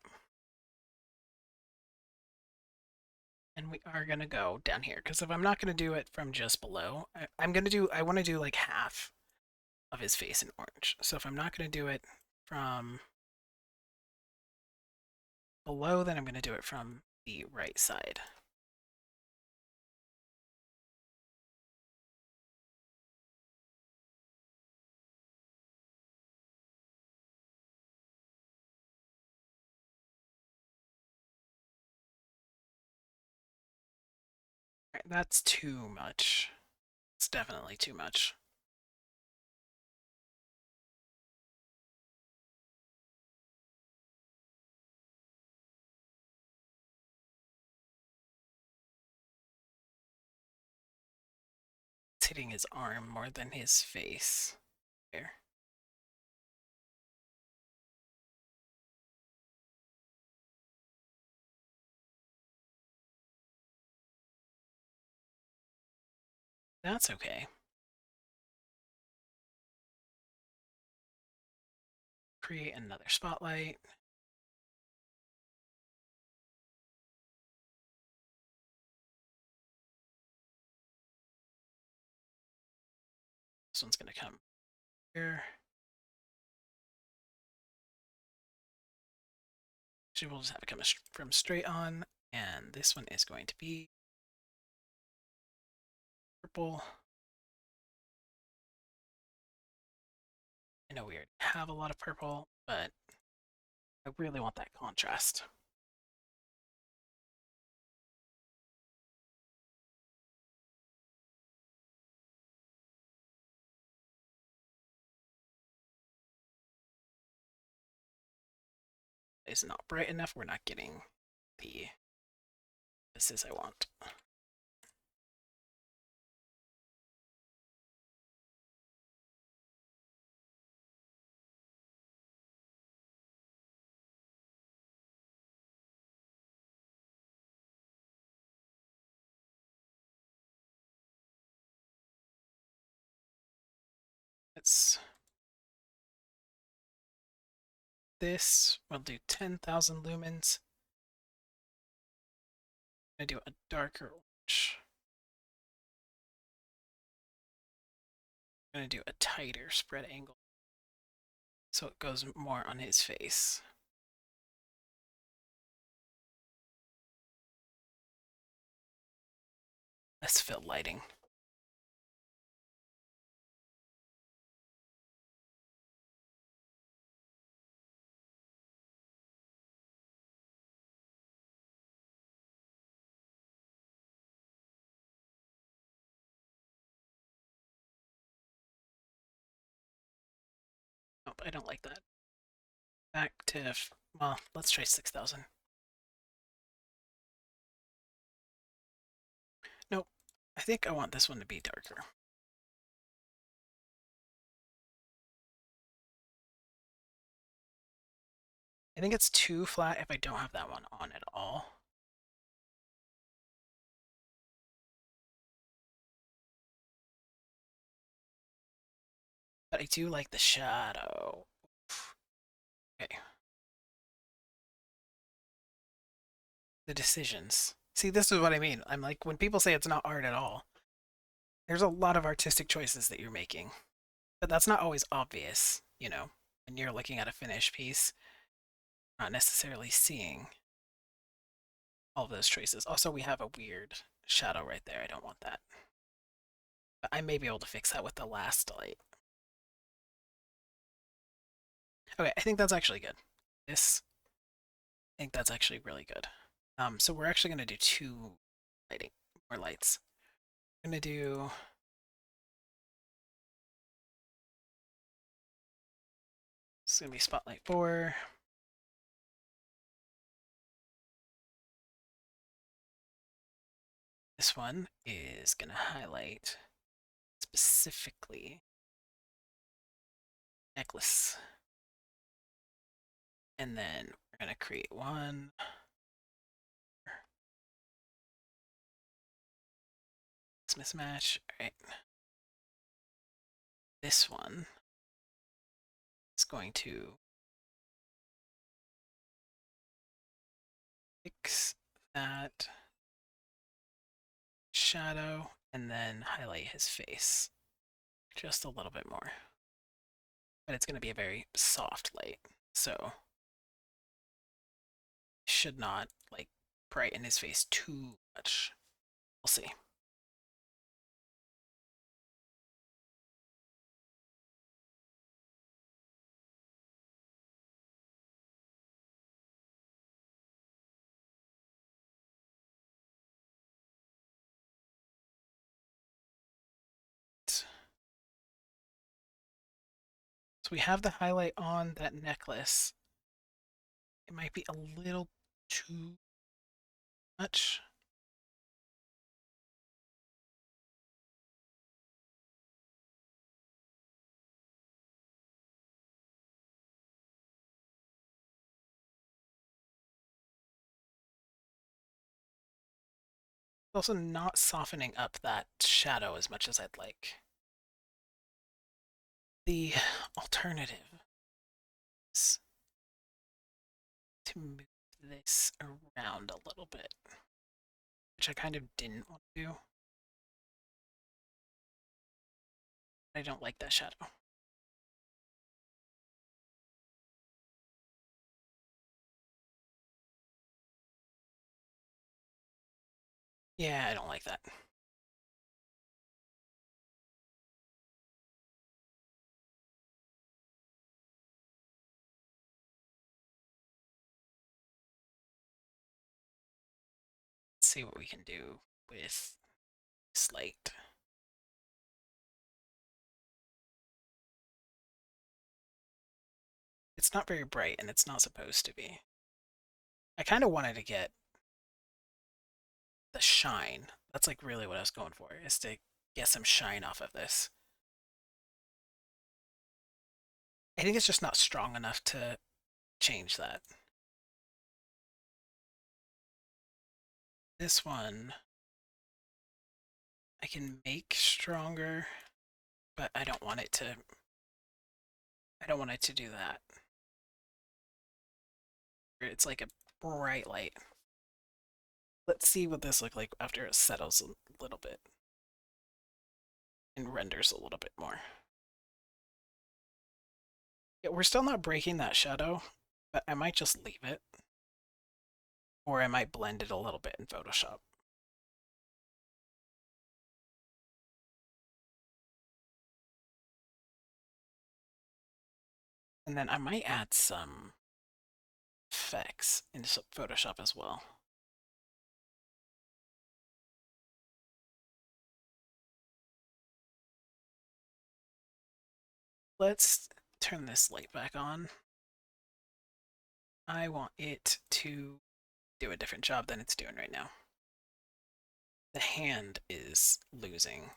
And we are going to go down here, because if I'm not going to do it from just below, I want to do like half of his face in orange. So if I'm not going to do it from below, then I'm going to do it from the right side. All right, that's too much. It's definitely too much. It's hitting his arm more than his face. There. That's okay. Create another spotlight. This one's going to come here. Actually, we'll just have it come from straight on. And this one is going to be purple. I know we already have a lot of purple, but I really want that contrast. It's not bright enough. We're not getting the emphasis I want. Let's this. We'll do 10,000 lumens. I'm gonna do a darker orange. I'm gonna do a tighter spread angle, so it goes more on his face. Let's fill lighting. I don't like that. Back to, well, let's try 6,000. Nope. I think I want this one to be darker. I think it's too flat if I don't have that one on at all. But I do like the shadow. Okay. The decisions. See, this is what I mean. I'm like, when people say it's not art at all, there's a lot of artistic choices that you're making. But that's not always obvious, you know, when you're looking at a finished piece, not necessarily seeing all of those choices. Also, we have a weird shadow right there. I don't want that. But I may be able to fix that with the last light. Okay, I think that's actually good. This, I think that's actually really good. So we're actually going to do two lighting, more lights. I'm going to do it's going to be spotlight 4. This one is going to highlight specifically necklace. And then we're going to create one. Mismatch. All right. This one is going to fix that shadow and then highlight his face just a little bit more. But it's going to be a very soft light, so should not like brighten his face too much. We'll see. So we have the highlight on that necklace. It might be a little too much. It's also not softening up that shadow as much as I'd like. The alternative is to move this around a little bit, which I kind of didn't want to do. I don't like that shadow. Yeah, I don't like that. Let's see what we can do with this light. It's not very bright, and it's not supposed to be. I kind of wanted to get the shine. That's like really what I was going for, is to get some shine off of this. I think it's just not strong enough to change that. This one I can make stronger, but I don't want it to do that. It's like a bright light. Let's see what this looks like after it settles a little bit and renders a little bit more. Yeah, we're still not breaking that shadow, but I might just leave it. Or I might blend it a little bit in Photoshop. And then I might add some effects into Photoshop as well. Let's turn this light back on. I want it to do a different job than it's doing right now. The hand is losing.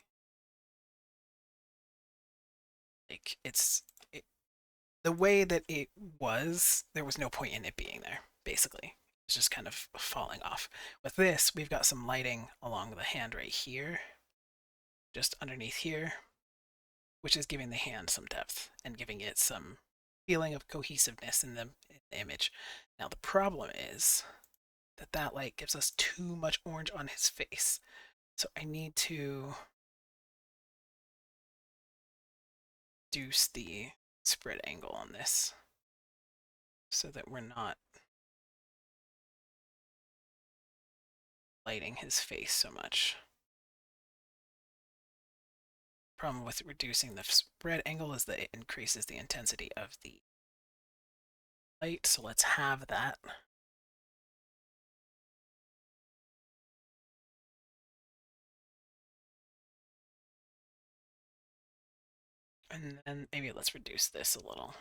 Like, the way that it was, there was no point in it being there, basically. It's just kind of falling off. With this, we've got some lighting along the hand right here, just underneath here, which is giving the hand some depth and giving it some feeling of cohesiveness in the image. Now, the problem is that that light gives us too much orange on his face. So I need to reduce the spread angle on this so that we're not lighting his face so much. Problem with reducing the spread angle is that it increases the intensity of the light, so let's have that. And then maybe let's reduce this a little.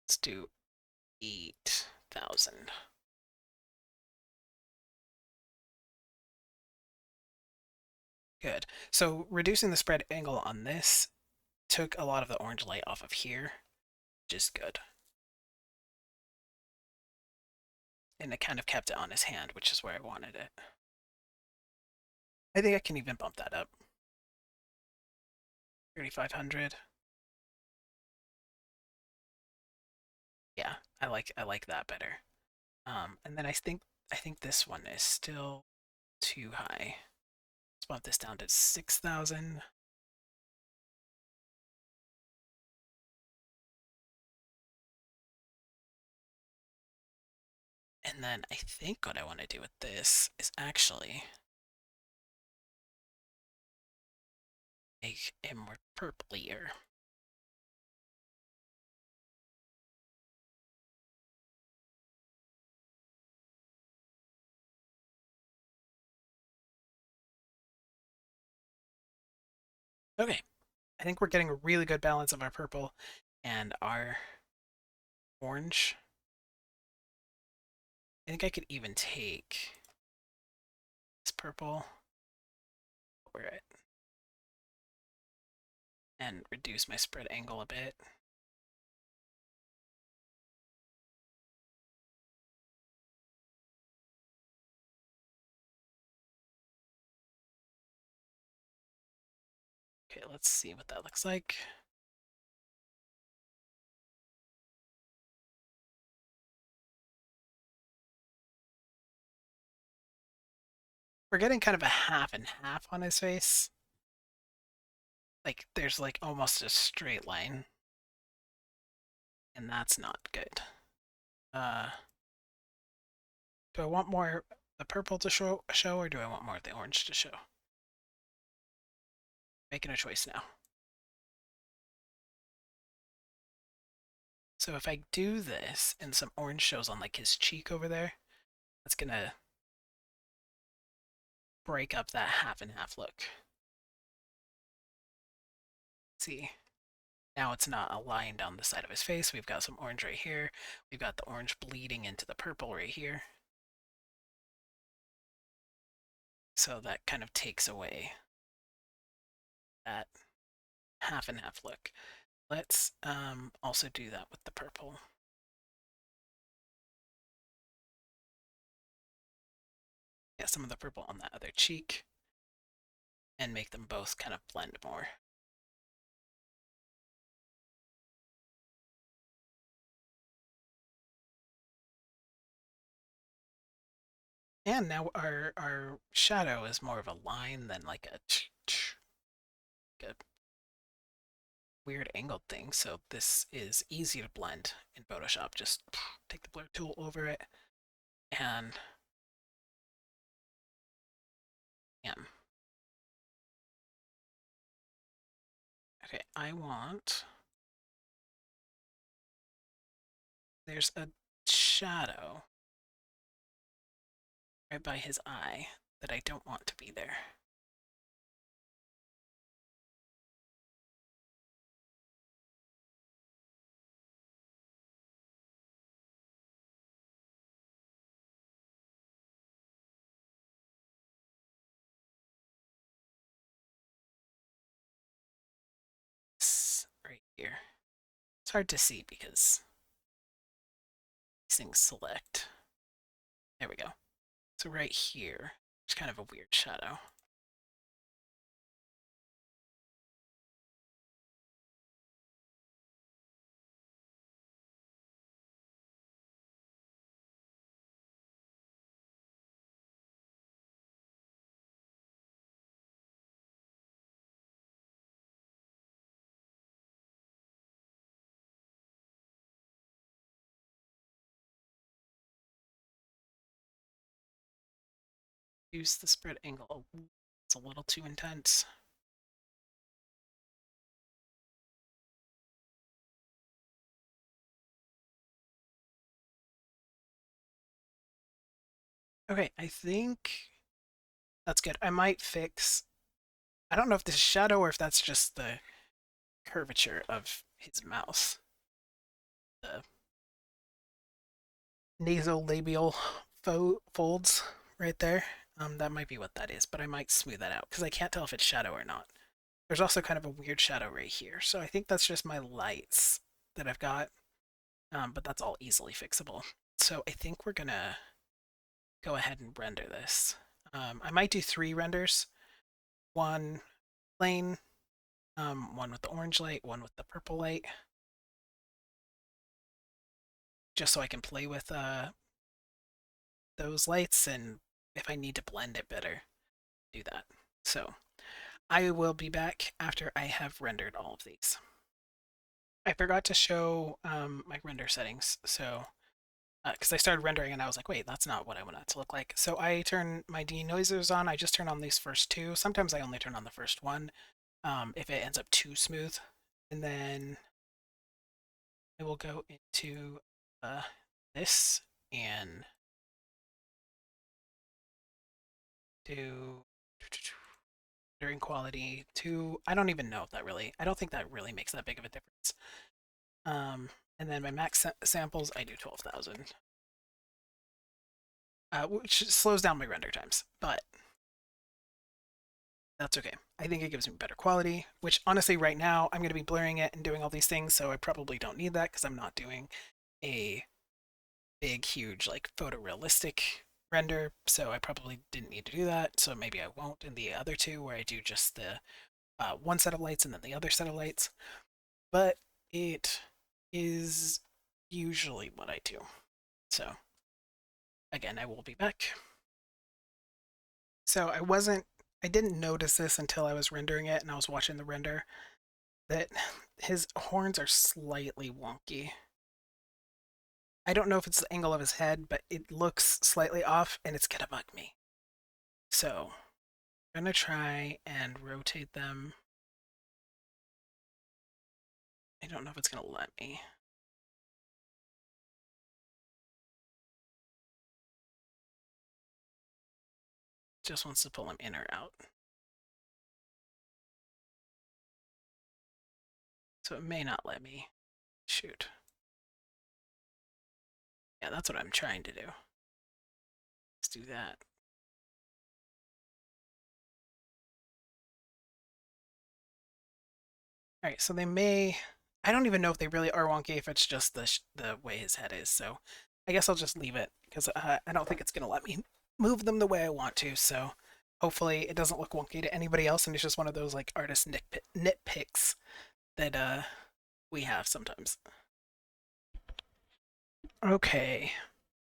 Let's do 8,000. Good. So reducing the spread angle on this took a lot of the orange light off of here, which is good. And it kind of kept it on his hand, which is where I wanted it. I think I can even bump that up. 3,500. Yeah, I like that better. And then I think this one is still too high. Let's bump this down to 6,000. And then I think what I want to do with this is actually make it more purplier. Okay, I think we're getting a really good balance of our purple and our orange. I think I could even take this purple over it and reduce my spread angle a bit. Okay, let's see what that looks like. We're getting kind of a half and half on his face. Like, there's like almost a straight line. And that's not good. Do I want more the purple to show, or do I want more of the orange to show? Making a choice now. So if I do this and some orange shows on like his cheek over there, that's gonna break up that half and half look. See, now it's not a line down the side of his face. We've got some orange right here. We've got the orange bleeding into the purple right here. So that kind of takes away that half and half look. Let's also do that with the purple. Get some of the purple on that other cheek and make them both kind of blend more. And now our shadow is more of a line than like a weird angled thing. So this is easy to blend in Photoshop. Just take the blur tool over it and okay, I want, there's a shadow right by his eye that I don't want to be there. It's hard to see because these things select. There we go. So right here, it's kind of a weird shadow. Use the spread angle. It's a little too intense. Okay, I think that's good. I might fix. I don't know if this is shadow or if that's just the curvature of his mouth. The nasolabial folds right there. That might be what that is, but I might smooth that out because I can't tell if it's shadow or not. There's also kind of a weird shadow right here, so I think that's just my lights that I've got, but that's all easily fixable. So I think we're gonna go ahead and render this. I might do 3 renders, one plain, one with the orange light, one with the purple light, just so I can play with those lights, and if I need to blend it better, do that. So I will be back after I have rendered all of these. I forgot to show my render settings, so because I started rendering and I was like, wait, that's not what I want it to look like. So I turn my denoisers on. I just turn on these first 2. Sometimes I only turn on the first one if it ends up too smooth. And then I will go into this and do rendering quality to, I don't even know if that really, I don't think that really makes that big of a difference. And then my max samples, I do 12,000. Which slows down my render times, but that's okay. I think it gives me better quality, which honestly right now I'm going to be blurring it and doing all these things, so I probably don't need that because I'm not doing a big, huge, like photorealistic render, so I probably didn't need to do that, so maybe I won't in the other 2 where I do just the one set of lights and then the other set of lights, but it is usually what I do. So again, I will be back. So I didn't notice this until I was rendering it and I was watching the render, that his horns are slightly wonky. I don't know if it's the angle of his head, but it looks slightly off and it's gonna bug me. So I'm gonna try and rotate them. I don't know if it's gonna let me. It just wants to pull him in or out. So it may not let me. Shoot. Yeah, that's what I'm trying to do. Let's do that. All right, so they may. I don't even know if they really are wonky, if it's just the way his head is. So I guess I'll just leave it because I don't think it's gonna let me move them the way I want to. So hopefully it doesn't look wonky to anybody else, and it's just one of those like artist nitpicks that we have sometimes. Okay,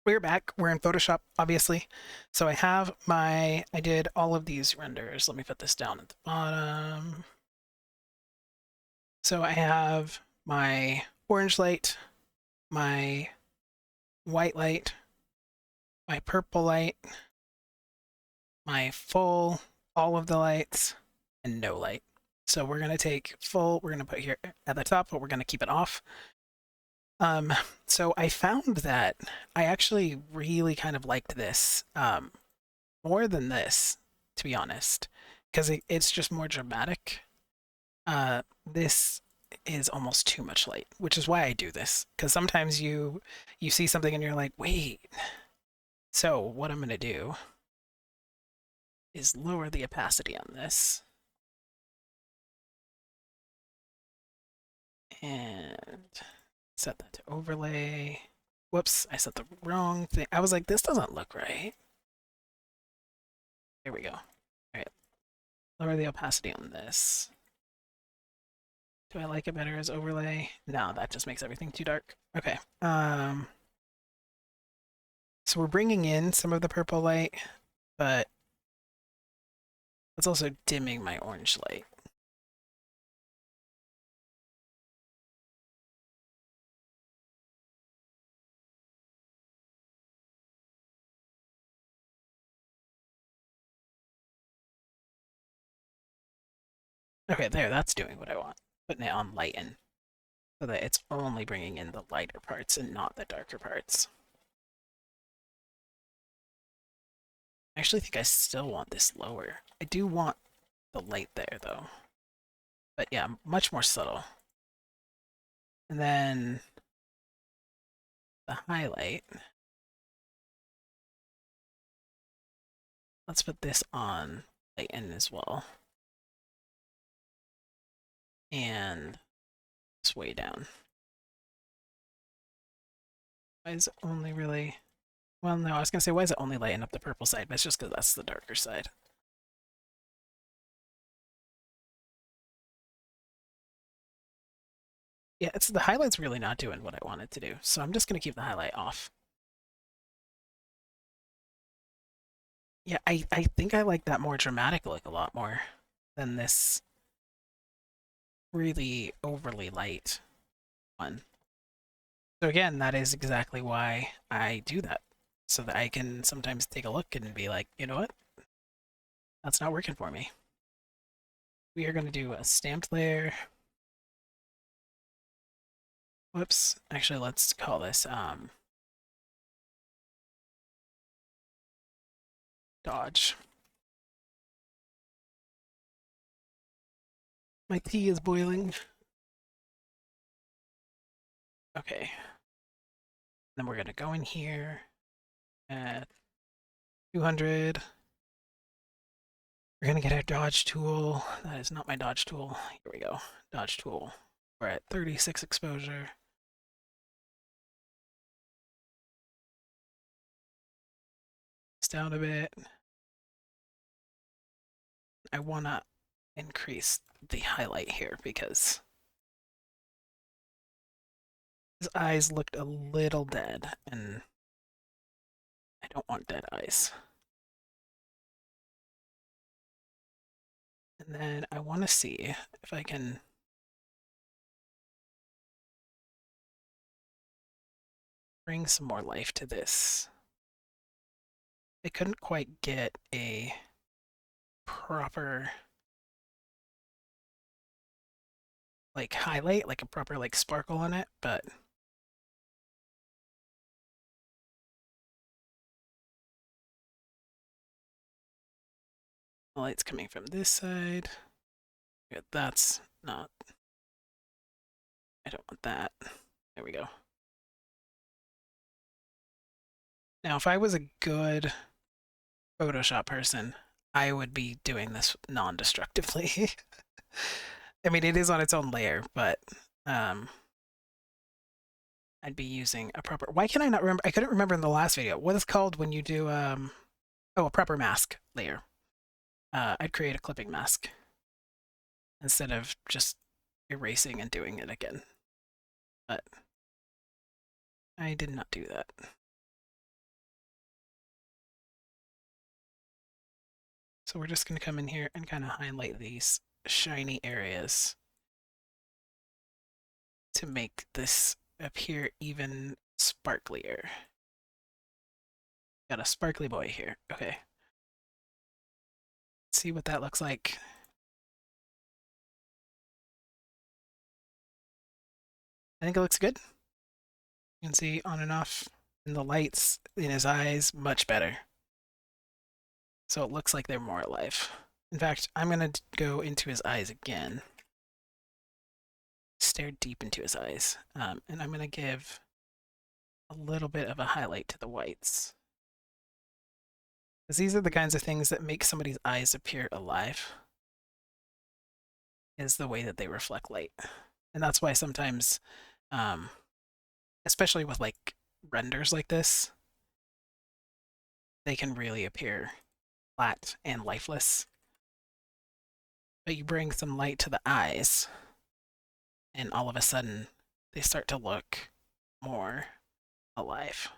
we're back. We're in Photoshop, obviously. So I did all of these renders. Let me put this down at the bottom. So I have my orange light, my white light, my purple light, my full, all of the lights, and no light. So we're going to take full, we're going to put here at the top, but we're going to keep it off. So I found that I actually really kind of liked this more than this, to be honest, because it's just more dramatic. This is almost too much light, which is why I do this. Because sometimes you see something and you're like, wait. So what I'm gonna do is lower the opacity on this, And set that to overlay. Whoops, I set the wrong thing. I was like, this doesn't look right. There we go. All right, lower the opacity on this. Do I like it better as overlay? No, that just makes everything too dark. Okay. So we're bringing in some of the purple light, but it's also dimming my orange light. Okay, there, that's doing what I want. Putting it on lighten, so that it's only bringing in the lighter parts and not the darker parts. I actually think I still want this lower. I do want the light there, though. But yeah, much more subtle. And then the highlight. Let's put this on lighten as well. And it's way down. Why is it only really... Well, no, I was going to say, why is it only lighten up the purple side? But it's just because that's the darker side. Yeah, it's the highlight's really not doing what I want it to do. So I'm just going to keep the highlight off. Yeah, I think I like that more dramatic look a lot more than this really overly light one. So again, that is exactly why I do that. So that I can sometimes take a look and be like, you know what? That's not working for me. We are going to do a stamped layer. Whoops. Actually, let's call this dodge. My tea is boiling. Okay. Then we're going to go in here at 200. We're going to get our dodge tool. That is not my dodge tool. Here we go. Dodge tool. We're at 36 exposure. It's down a bit. I want to increase the highlight here because his eyes looked a little dead, and I don't want dead eyes. And then I want to see if I can bring some more life to this. I couldn't quite get a proper like highlight, like a proper like sparkle on it, but the light's coming from this side. Yeah, that's not, I don't want that. There we go. Now, if I was a good Photoshop person, I would be doing this non-destructively. I mean, it is on its own layer, but I'd be using a proper... Why can I not remember? I couldn't remember in the last video. What is called when you do, oh, a proper mask layer. I'd create a clipping mask instead of just erasing and doing it again. But I did not do that. So we're just going to come in here and kind of highlight these shiny areas to make this appear even sparklier. Got a sparkly boy here. Okay. Let's see what that looks like. I think it looks good. You can see on and off in the lights in his eyes, much better. So it looks like they're more alive. In fact, I'm going to go into his eyes again. Stare deep into his eyes. And I'm going to give a little bit of a highlight to the whites. Because these are the kinds of things that make somebody's eyes appear alive. Is the way that they reflect light. And that's why sometimes, um, especially with like renders like this, they can really appear flat and lifeless. But you bring some light to the eyes, and all of a sudden, they start to look more alive.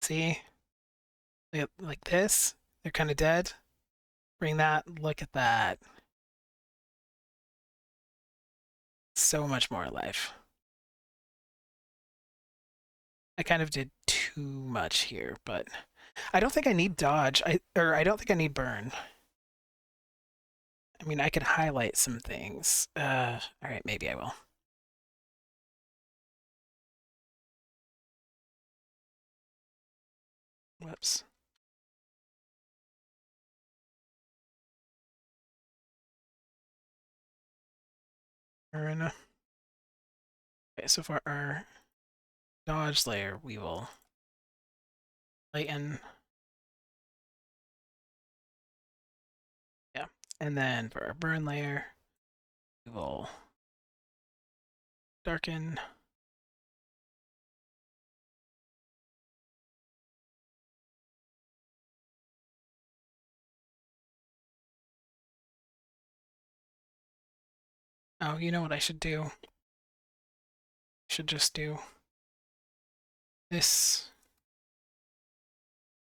See? Like this, they're kind of dead. Bring that, look at that. So much more alive. I kind of did too much here, but I don't think I need dodge. I don't think I need burn. I mean, I could highlight some things. All right, maybe I will. Whoops. Burn. Okay, so for our dodge layer, we will lighten. Yeah, and then for our burn layer, we will darken. Oh, you know what I should do? I should just do this.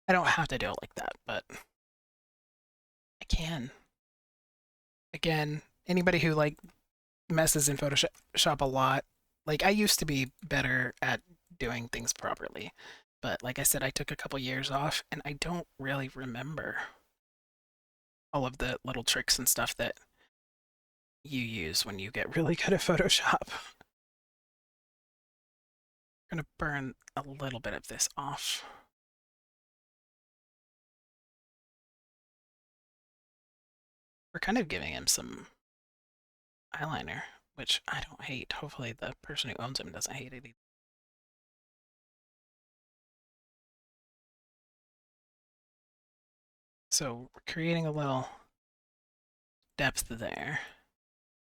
I don't have to do it like that, but I can. Again, anybody who like messes in Photoshop a lot, like I used to be better at doing things properly, but like I said, I took a couple years off and I don't really remember all of the little tricks and stuff that you use when you get really good at Photoshop. I'm gonna burn a little bit of this off. We're kind of giving him some eyeliner, which I don't hate. Hopefully the person who owns him doesn't hate it either. So we're creating a little depth there.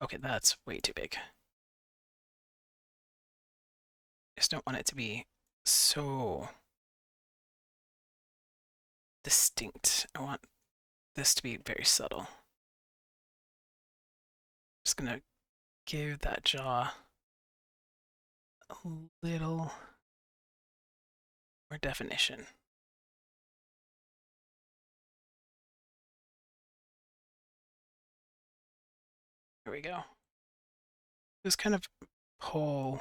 Okay, that's way too big. I just don't want it to be so distinct. I want this to be very subtle. Just gonna give that jaw a little more definition. There we go. Just kind of pull,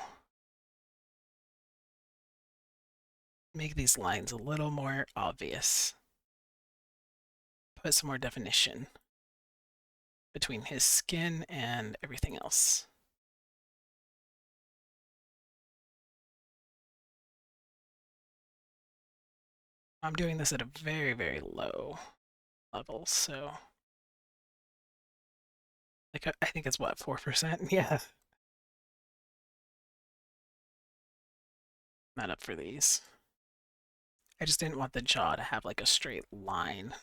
make these lines a little more obvious. Put some more definition between his skin and everything else. I'm doing this at a very, very low level, so like I think it's what, 4%? Yeah. Not up for these. I just didn't want the jaw to have like a straight line.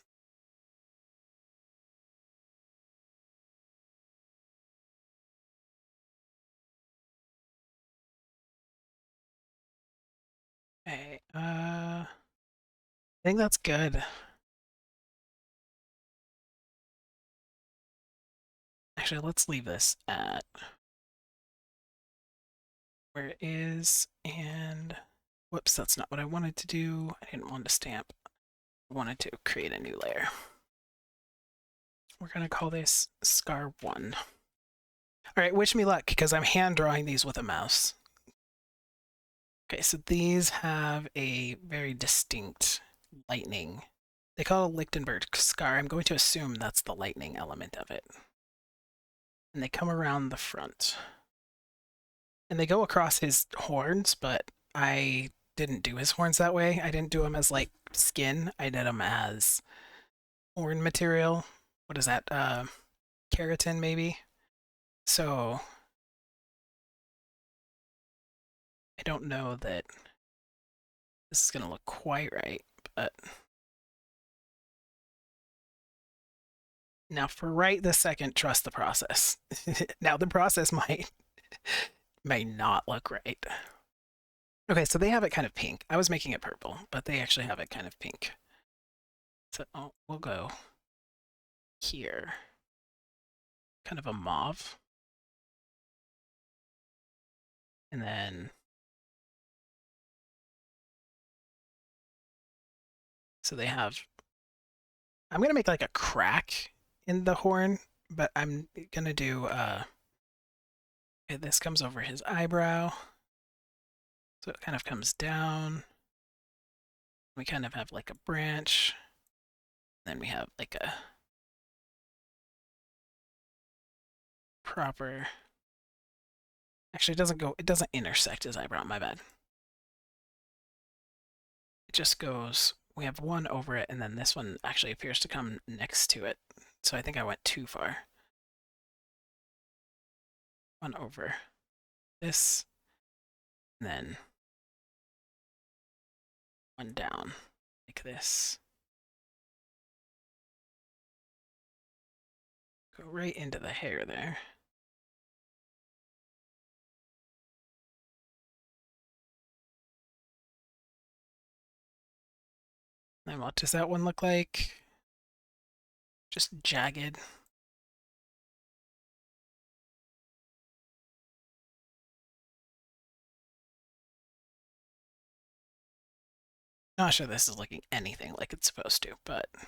Okay, I think that's good. Actually, let's leave this at where it is, and whoops, that's not what I wanted to do. I didn't want to stamp. I wanted to create a new layer. We're gonna call this Scar 1. All right, wish me luck, because I'm hand drawing these with a mouse. Okay, so these have a very distinct lightning. They call it a Lichtenberg scar. I'm going to assume that's the lightning element of it. And they come around the front. And they go across his horns, but I didn't do his horns that way. I didn't do them as like skin. I did them as horn material. What is that? Keratin maybe. So I don't know that this is gonna look quite right, but Now, for right this second, trust the process. Now, the process might not look right. Okay, so they have it kind of pink. I was making it purple, but they actually have it kind of pink. So we'll go here. Kind of a mauve. And then so they have I'm gonna make like a crack in the horn, but I'm gonna do okay, this comes over his eyebrow. So it kind of comes down. We kind of have like a branch. Then we have like a proper actually it doesn't intersect his eyebrow, my bad. It just goes we have one over it and then this one actually appears to come next to it. So I think I went too far. One over this, and then one down like this. Go right into the hair there. Then what does that one look like? Just jagged. Not sure this is looking anything like it's supposed to, but I'm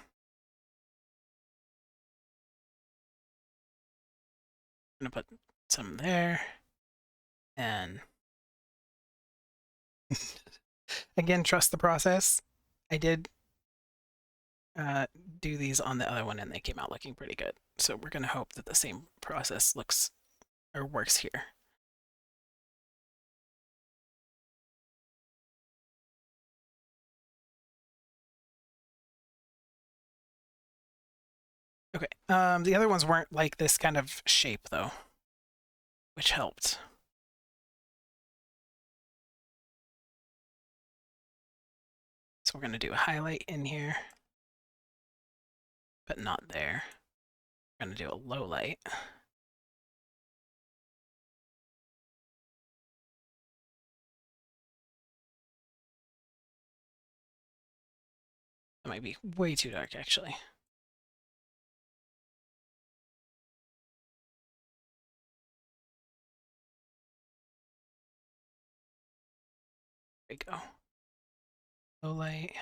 gonna put some there. And again, trust the process. I did do these on the other one and they came out looking pretty good. So we're gonna hope that the same process looks or works here. Okay. The other ones weren't like this kind of shape though, which helped. So we're gonna do a highlight in here, but not there. We're gonna do a low light. That might be way too dark actually. There we go. Low light.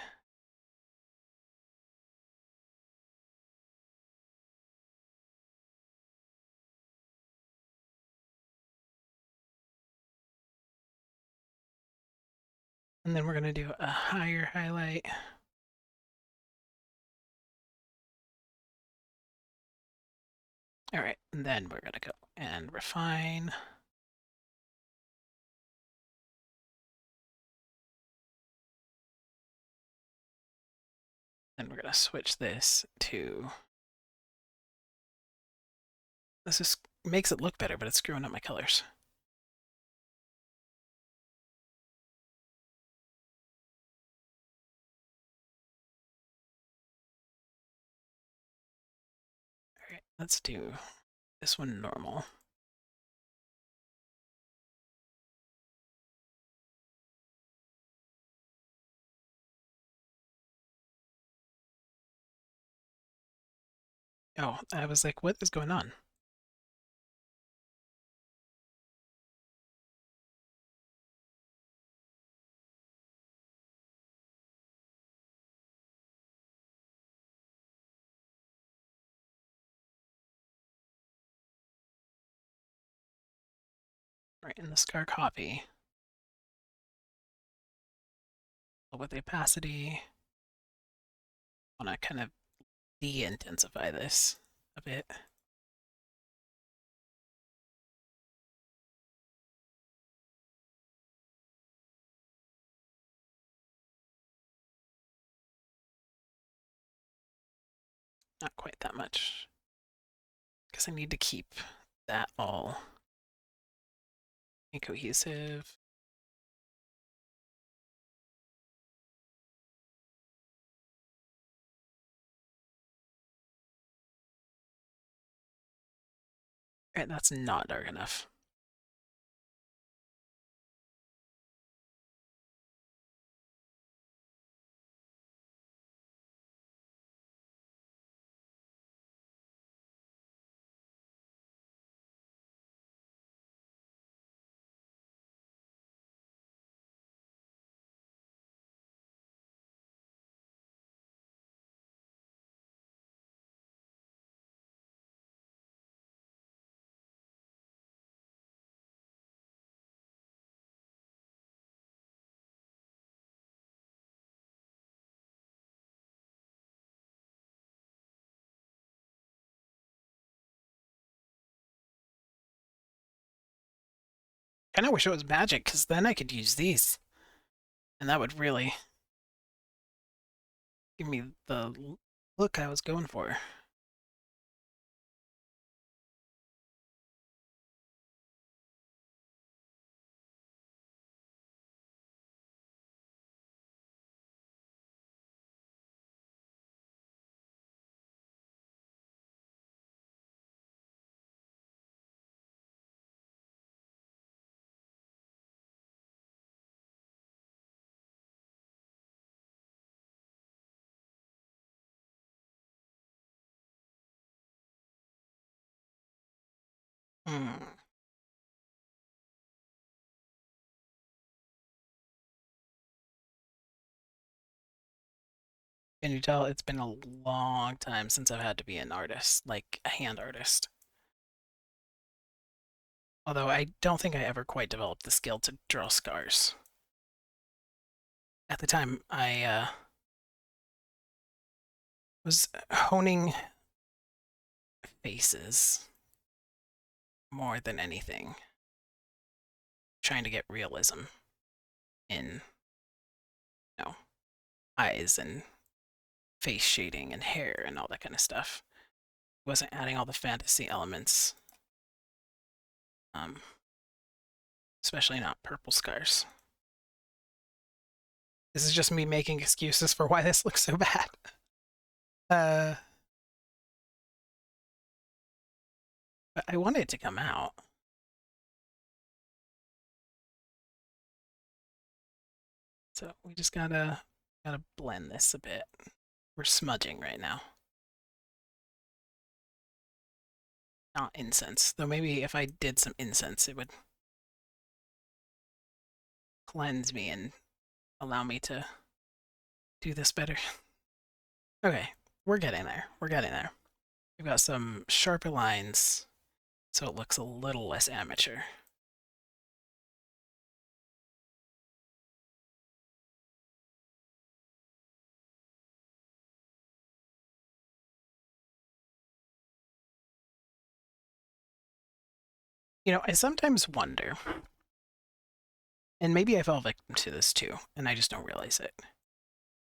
And then we're gonna do a higher highlight. All right, and then we're gonna go and refine. Then we're gonna switch this to, this just makes it look better, but it's screwing up my colors. All right, let's do this one normal. Oh, I was like, what is going on? Right, in the scar copy, with the opacity, I want to kind of de-intensify this a bit. Not quite that much, because I need to keep that all cohesive. Right, that's not dark enough. I kind of wish it was magic, because then I could use these, and that would really give me the look I was going for. Hmm. Can you tell it's been a long time since I've had to be an artist, like a hand artist? Although I don't think I ever quite developed the skill to draw scars. At the time, I was honing faces more than anything, trying to get realism in, you know, eyes and face shading and hair and all that kind of stuff. Wasn't adding all the fantasy elements, um, especially not purple scars. This is just me making excuses for why this looks so bad. Uh, but I want it to come out. So we just gotta blend this a bit. We're smudging right now. Not incense. Though maybe if I did some incense, it would cleanse me and allow me to do this better. Okay, we're getting there. We're getting there. We've got some sharper lines, so it looks a little less amateur. You know, I sometimes wonder, and maybe I fell victim to this too, and I just don't realize it.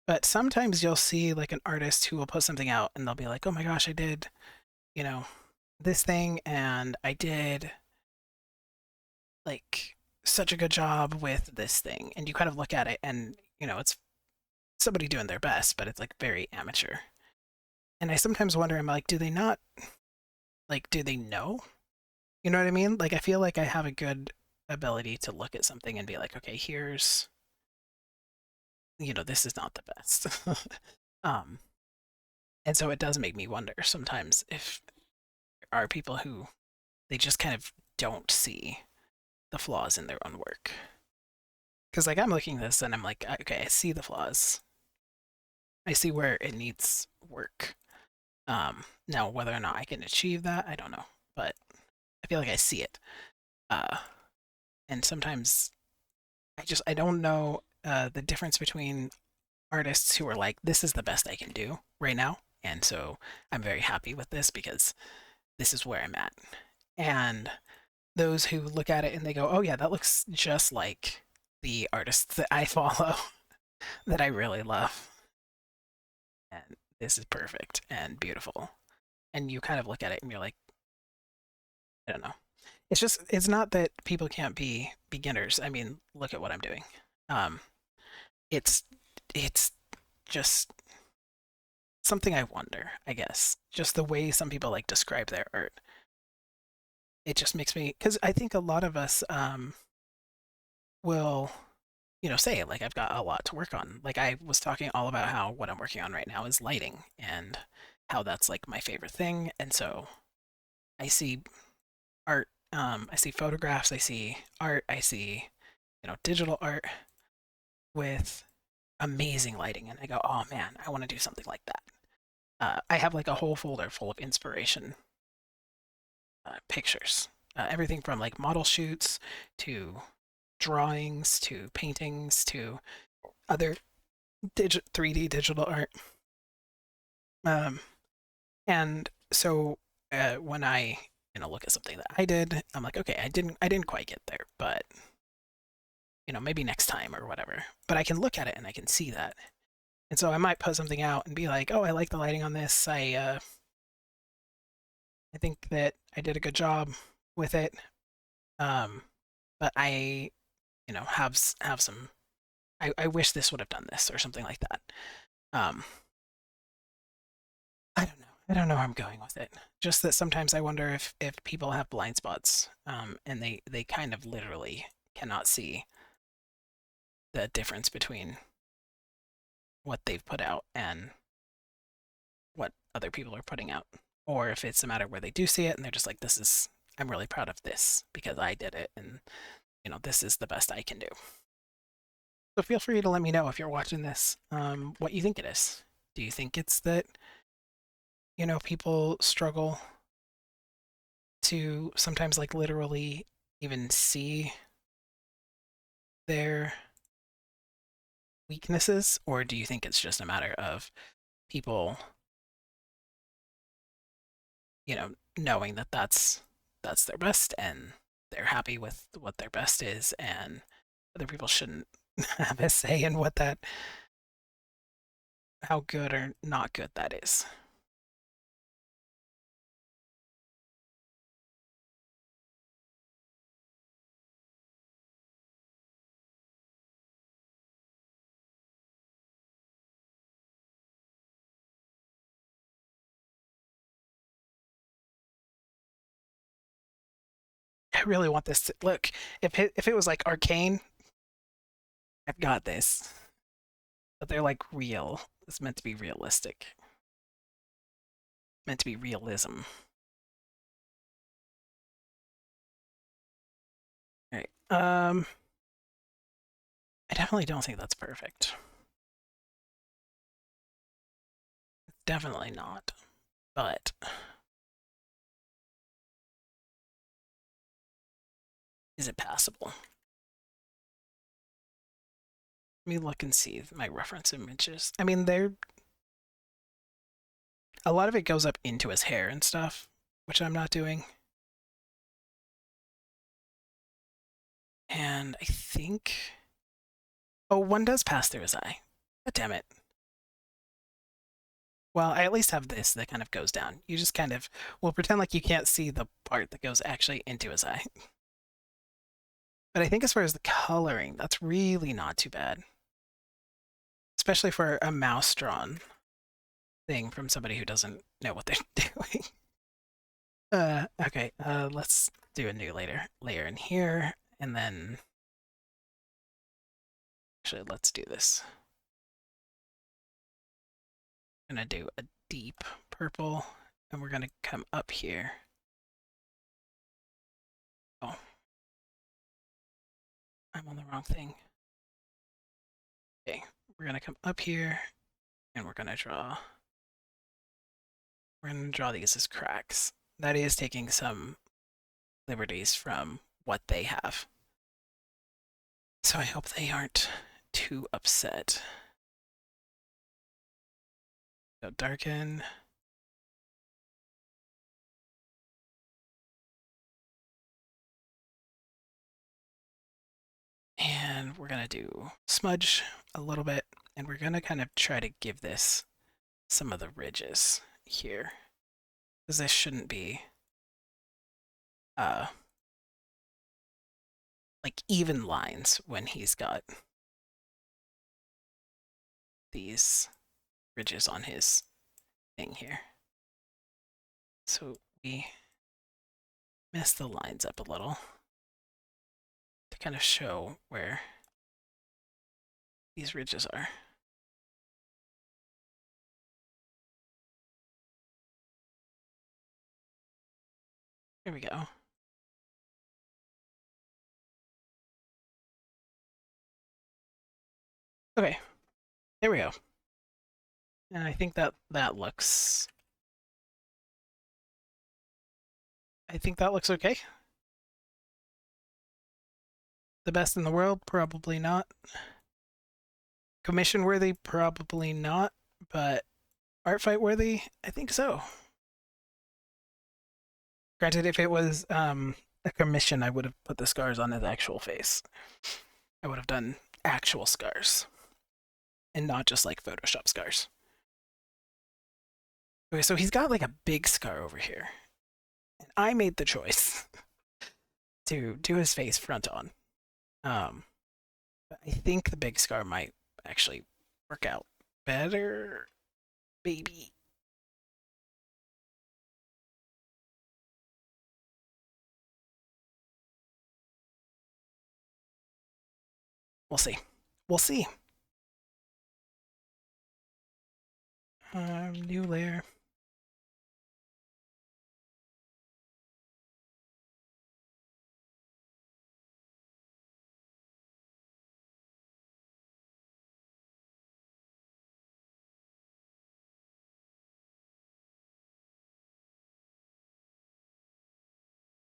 But sometimes you'll see like an artist who will put something out and they'll be like, oh my gosh, I did, you know, this thing and I did like such a good job with this thing. And you kind of look at it and, it's somebody doing their best, but it's like very amateur. And I sometimes wonder, I'm like, do they not, like, do they know? You know what I mean? Like, I feel like I have a good ability to look at something and be like, okay, this is not the best. um, and so it does make me wonder sometimes if there are people who they just kind of don't see the flaws in their own work. Because, like, I'm looking at this and I'm like, okay, I see the flaws. I see where it needs work. Now, whether or not I can achieve that, I don't know. But I feel like I see it. Uh, and sometimes I don't know the difference between artists who are like, this is the best I can do right now. And so I'm very happy with this because this is where I'm at. And those who look at it and they go, oh, yeah, that looks just like the artists that I follow that I really love. And this is perfect and beautiful. And you kind of look at it and you're like, I don't know. It's not that people can't be beginners. I mean, look at what I'm doing. Um, it's, it's just something I wonder, I guess. Just the way some people like describe their art. it just makes me, because I think a lot of us will, say like I've got a lot to work on. Like I was talking all about how what I'm working on right now is lighting and how that's like my favorite thing. And so I see art, I see photographs, I see art, I see, digital art with amazing lighting, and I go, oh man, I want to do something like that. I have like a whole folder full of inspiration pictures, everything from like model shoots to drawings to paintings to other 3D digital art. Um, and so when I look at something that I did, I'm like, okay, I didn't quite get there, but maybe next time or whatever. But I can look at it and I can see that, and so I might put something out and be like, oh, I like the lighting on this. I think that I did a good job with it. Um, but I have some. I wish this would have done this or something like that. Um, I don't know. I don't know where I'm going with it. Just that sometimes I wonder if people have blind spots, and they kind of literally cannot see the difference between what they've put out and what other people are putting out, or if it's a matter where they do see it and they're just like, "This is I'm really proud of this because I did it, and this is the best I can do." So feel free to let me know if you're watching this, what you think it is. Do you think it's that people struggle to sometimes like literally even see their weaknesses, or do you think it's just a matter of people, knowing that that's their best and they're happy with what their best is, and other people shouldn't have a say in what that how good or not good that is? I really want this to look. If it was like Arcane, I've got this. But they're like real. It's meant to be realistic. Meant to be realism. All right. I definitely don't think that's perfect. Definitely not. But is it passable? Let me look and see my reference images. I mean, they're a lot of it goes up into his hair and stuff, which I'm not doing. And I think, oh, one does pass through his eye. God damn it. Well, I at least have this that kind of goes down. You just kind of, well, pretend like you can't see the part that goes actually into his eye. But I think as far as the coloring, that's really not too bad, especially for a mouse drawn thing from somebody who doesn't know what they're doing. Okay, let's do a new layer in here, and then actually let's do this. I'm gonna do a deep purple, and we're gonna come up here. Oh, I'm on the wrong thing. Okay, we're gonna come up here, and we're gonna draw these as cracks. That is taking some liberties from what they have. So I hope they aren't too upset. So darken. And we're going to do smudge a little bit. And we're going to kind of try to give this some of the ridges here. Because this shouldn't be uh, like even lines when he's got these ridges on his thing here. So we mess the lines up a little to kind of show where these ridges are. Here we go. Okay, there we go. And I think that looks... I think that looks okay. The best in the world? Probably not. Commission worthy? Probably not. But art fight worthy? I think so. Granted, if it was a commission, I would have put the scars on his actual face. I would have done actual scars. And not just like Photoshop scars. Okay, so he's got like a big scar over here. And I made the choice to do his face front on. But I think the big scar might actually work out better, baby. We'll see. We'll see. New layer.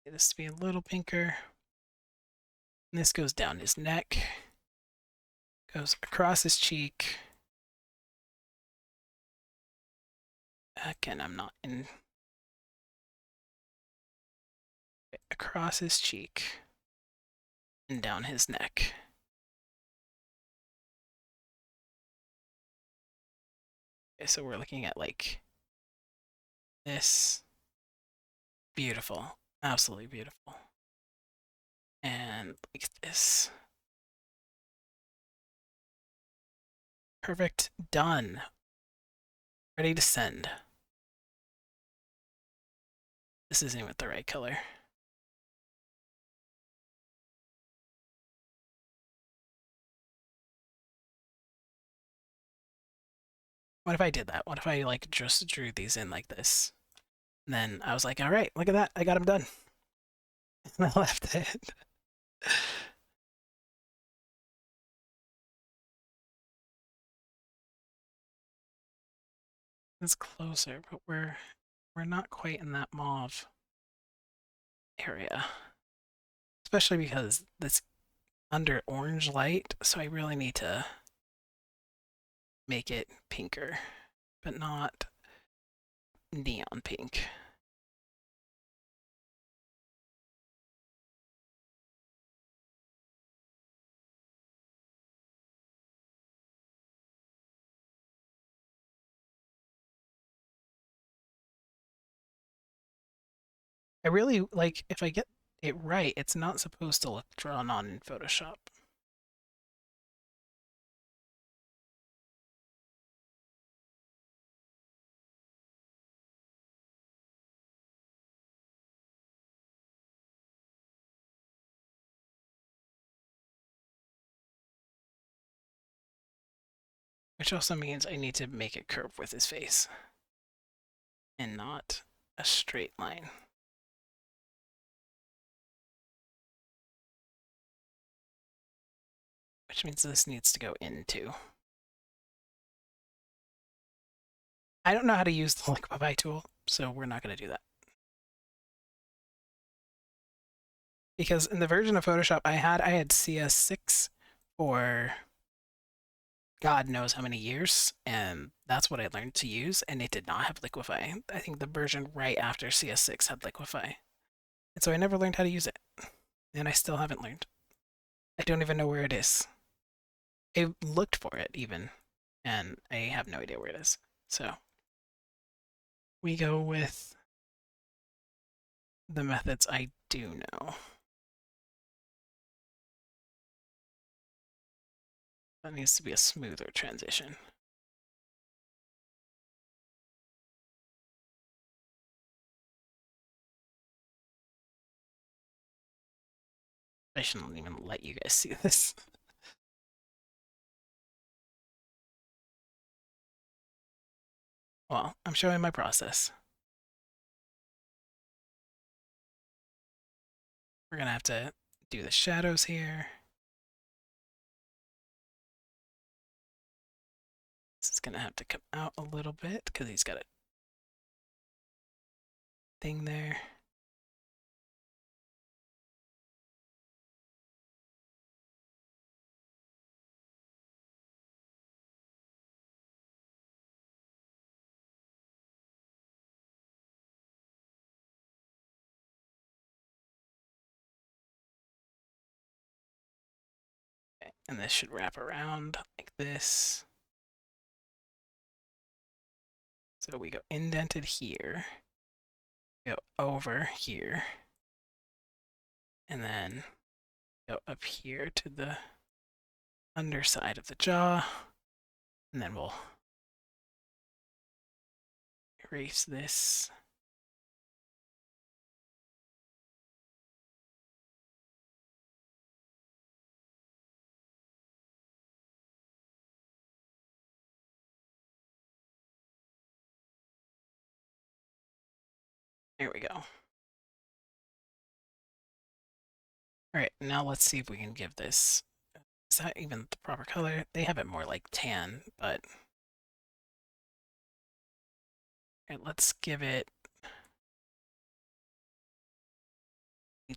Get this to be a little pinker. And this goes down his neck. Goes across his cheek. Again, I'm not in. Across his cheek. And down his neck. Okay, so we're looking at like this. Beautiful. Absolutely beautiful. And like this. Perfect. Done. Ready to send. This isn't even the right color. What if I did that? What if I like just drew these in like this? And then I was like, all right, look at that. I got them done. And I left it. It's closer, but we're not quite in that mauve area. Especially because it's under orange light, so I really need to make it pinker, but not neon pink. I really like if I get it right, it's not supposed to look drawn on in Photoshop. Which also means I need to make it curve with his face. And not a straight line. Which means this needs to go into. I don't know how to use the liquify tool, so we're not going to do that. Because in the version of Photoshop I had CS6 for God knows how many years, and that's what I learned to use, and it did not have liquify. I think the version right after CS6 had liquify. And so I never learned how to use it. And I still haven't learned. I don't even know where it is. I looked for it even, and I have no idea where it is. So we go with the methods I do know. That needs to be a smoother transition. I shouldn't even let you guys see this. Well, I'm showing my process. We're gonna have to do the shadows here. This is gonna have to come out a little bit because he's got a thing there. Okay, and this should wrap around like this. So we go indented here, go over here, and then go up here to the underside of the jaw, and then we'll erase this. There we go. All right, now let's see if we can give this, is that even the proper color? They have it more like tan, but all right, let's give it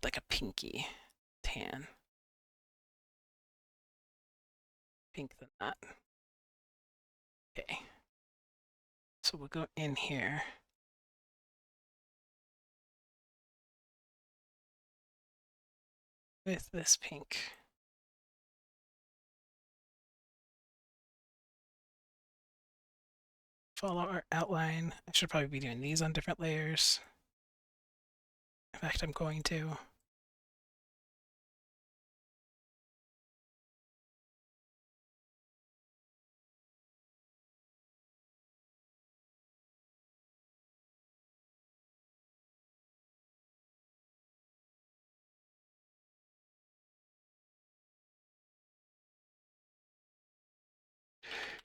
like a pinky tan. Pink than that. Okay. So we'll go in here. With this pink. Follow our outline. I should probably be doing these on different layers. In fact, I'm going to.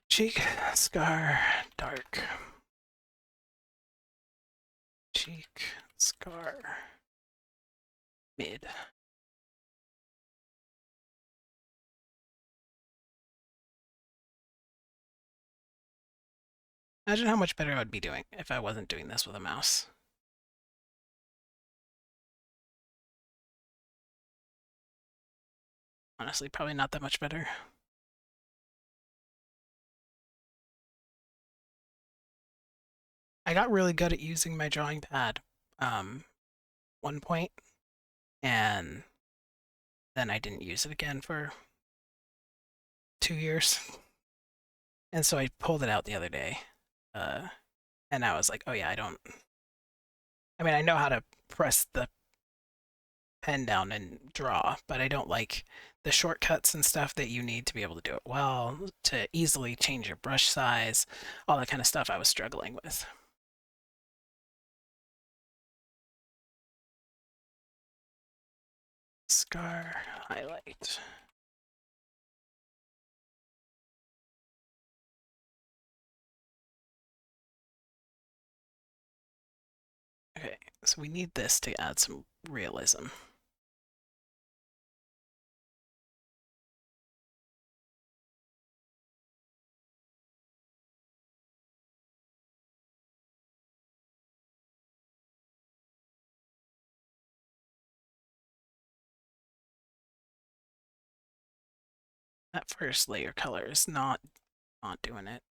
Cheek, scar, dark. Cheek, scar, mid. Imagine how much better I would be doing if I wasn't doing this with a mouse. Honestly, probably not that much better. I got really good at using my drawing pad one point, and then I didn't use it again for 2 years. And so I pulled it out the other day. And I was like, oh yeah, I mean, I know how to press the pen down and draw, but I don't like the shortcuts and stuff that you need to be able to do it well, to easily change your brush size, all that kind of stuff I was struggling with. Scar highlight. Okay, so we need this to add some realism. That first layer color is not doing it.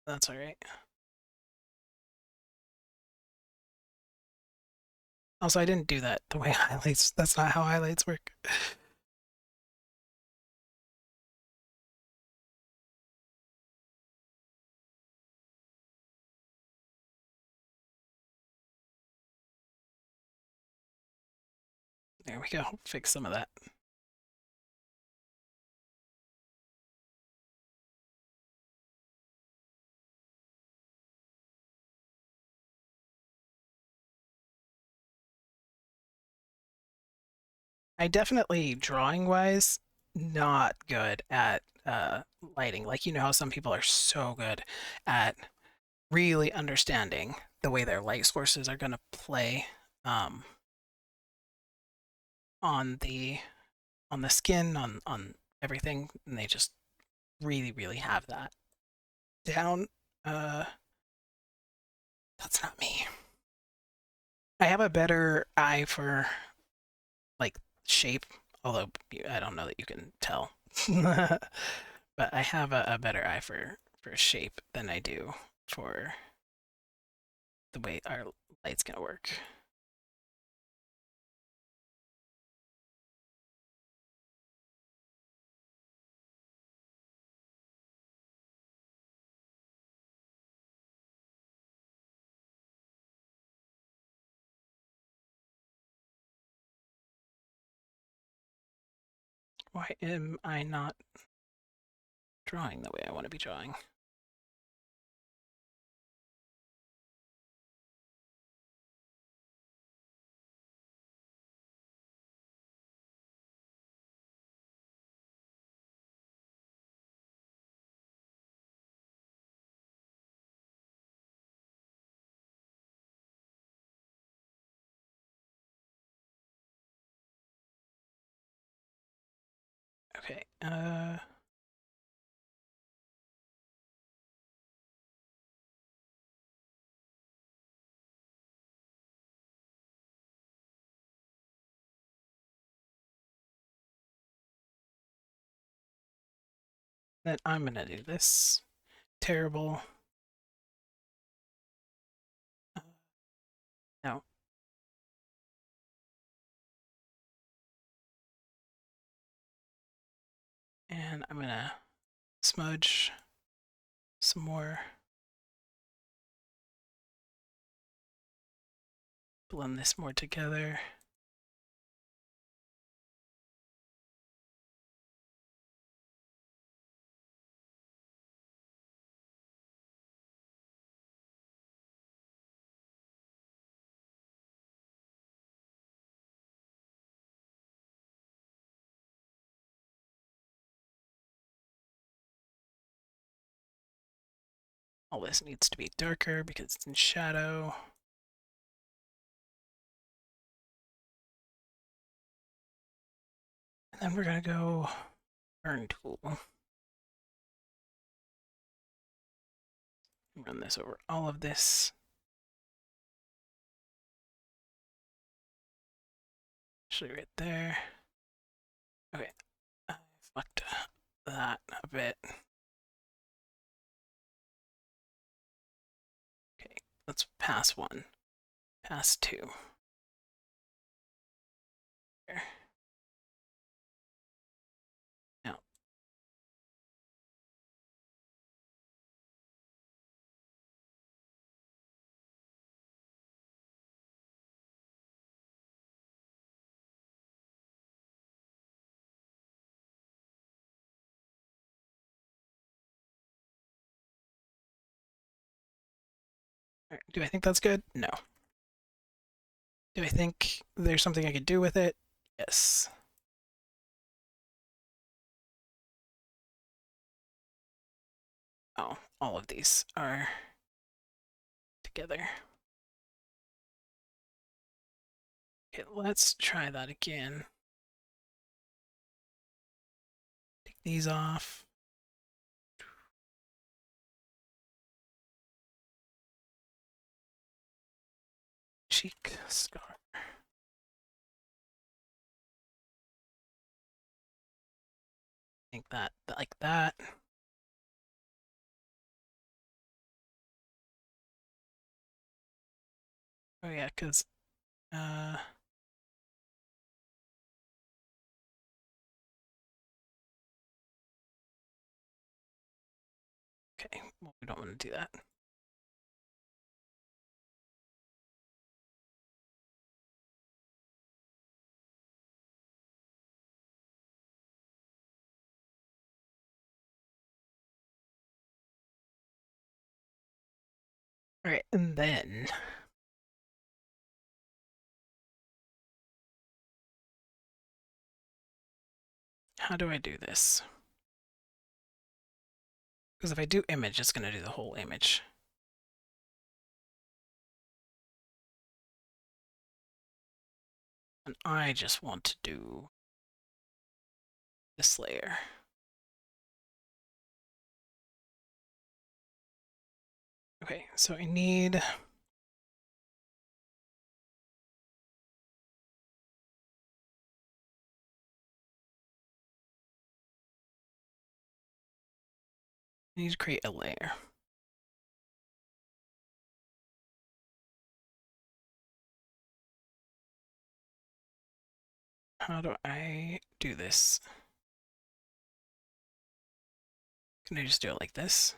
That's all right. Also, I didn't do that the way highlights. That's not how highlights work. There we go. Fix some of that. I definitely, drawing wise, not good at lighting. Like, you know how some people are so good at really understanding the way their light sources are going to play um, on the skin, on everything, and they just really, really have that down. Uh, that's not me. I have a better eye for like shape, although I don't know that you can tell. But I have a better eye for shape than I do for the way our light's gonna work. Why am I not drawing the way I want to be drawing? Okay, then I'm gonna do this terrible. Uh, no, and I'm gonna smudge some more, blend this more together. All this needs to be darker because it's in shadow. And then we're gonna go burn tool. Run this over all of this. Actually, right there. Okay, I fucked that a bit. Okay, let's pass one. Pass two. There. Now, do I think that's good? No. Do I think there's something I could do with it? Yes. Oh, all of these are together. Okay, let's try that again. Take these off. Cheek scar. Think that like that. Oh yeah, because uh okay, well, we don't want to do that. All right, and then how do I do this? Because if I do image, it's going to do the whole image. And I just want to do this layer. Okay, so I need to create a layer. How do I do this? Can I just do it like this?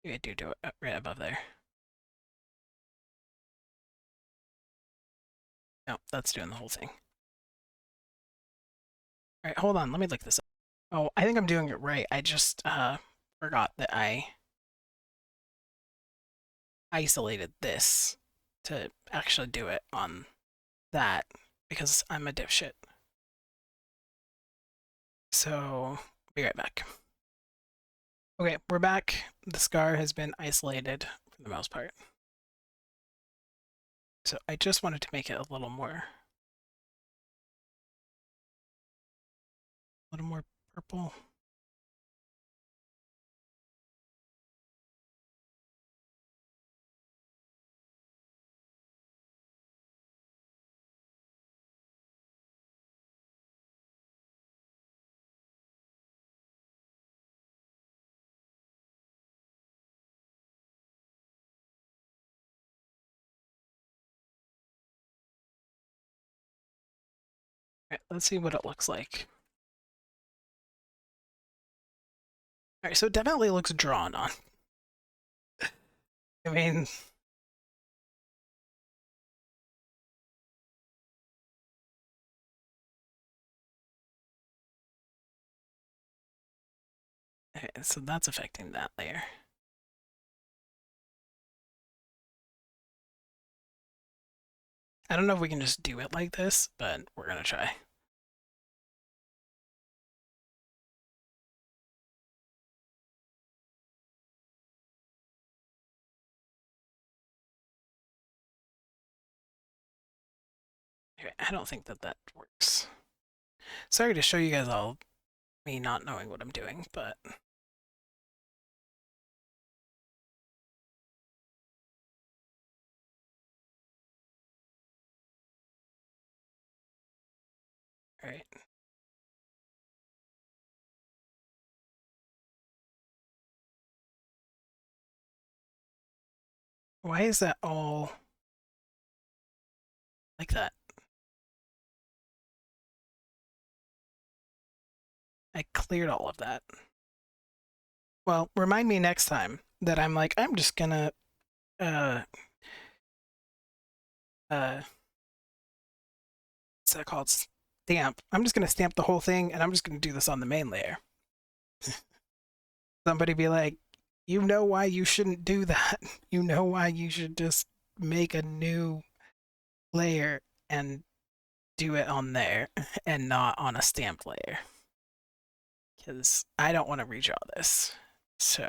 Yeah, I do it right above there. No, that's doing the whole thing. All right, hold on. Let me look this up. Oh, I think I'm doing it right. I just forgot that I isolated this to actually do it on that because I'm a dipshit. So, be right back. Okay, we're back. The scar has been isolated for the most part. So I just wanted to make it a little more purple. All right, let's see what it looks like. All right, so it definitely looks drawn on. I mean, okay, so that's affecting that layer. I don't know if we can just do it like this, but we're gonna try. Okay, I don't think that works. Sorry to show you guys all me not knowing what I'm doing, but all right. Why is that all like that? I cleared all of that. Well, remind me next time that I'm just gonna uh uh what's that called? Stamp. I'm just gonna stamp the whole thing and I'm just gonna do this on the main layer. Somebody be like, you know why you shouldn't do that. You know why you should just make a new layer and do it on there and not on a stamp layer. Because I don't want to redraw this. So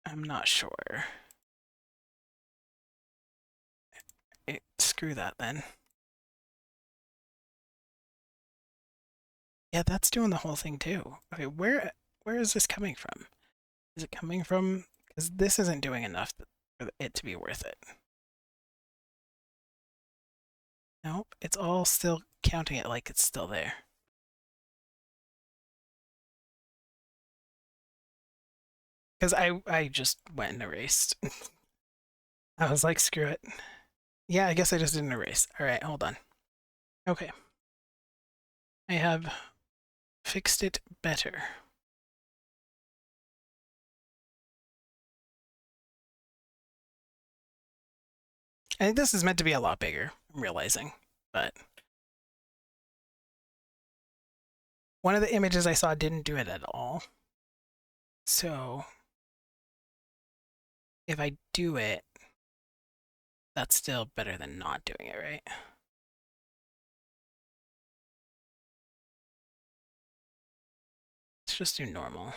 I'm not sure. Screw that then. Yeah, that's doing the whole thing too. Okay, where is this coming from? Is it coming from? Because this isn't doing enough for it to be worth it. Nope, it's all still counting it like it's still there. Because I just went and erased. I was like, screw it. Yeah, I guess I just didn't erase. All right, hold on. Okay. I have fixed it better. I think this is meant to be a lot bigger, I'm realizing. But one of the images I saw didn't do it at all. So if I do it, that's still better than not doing it, right? Let's just do normal.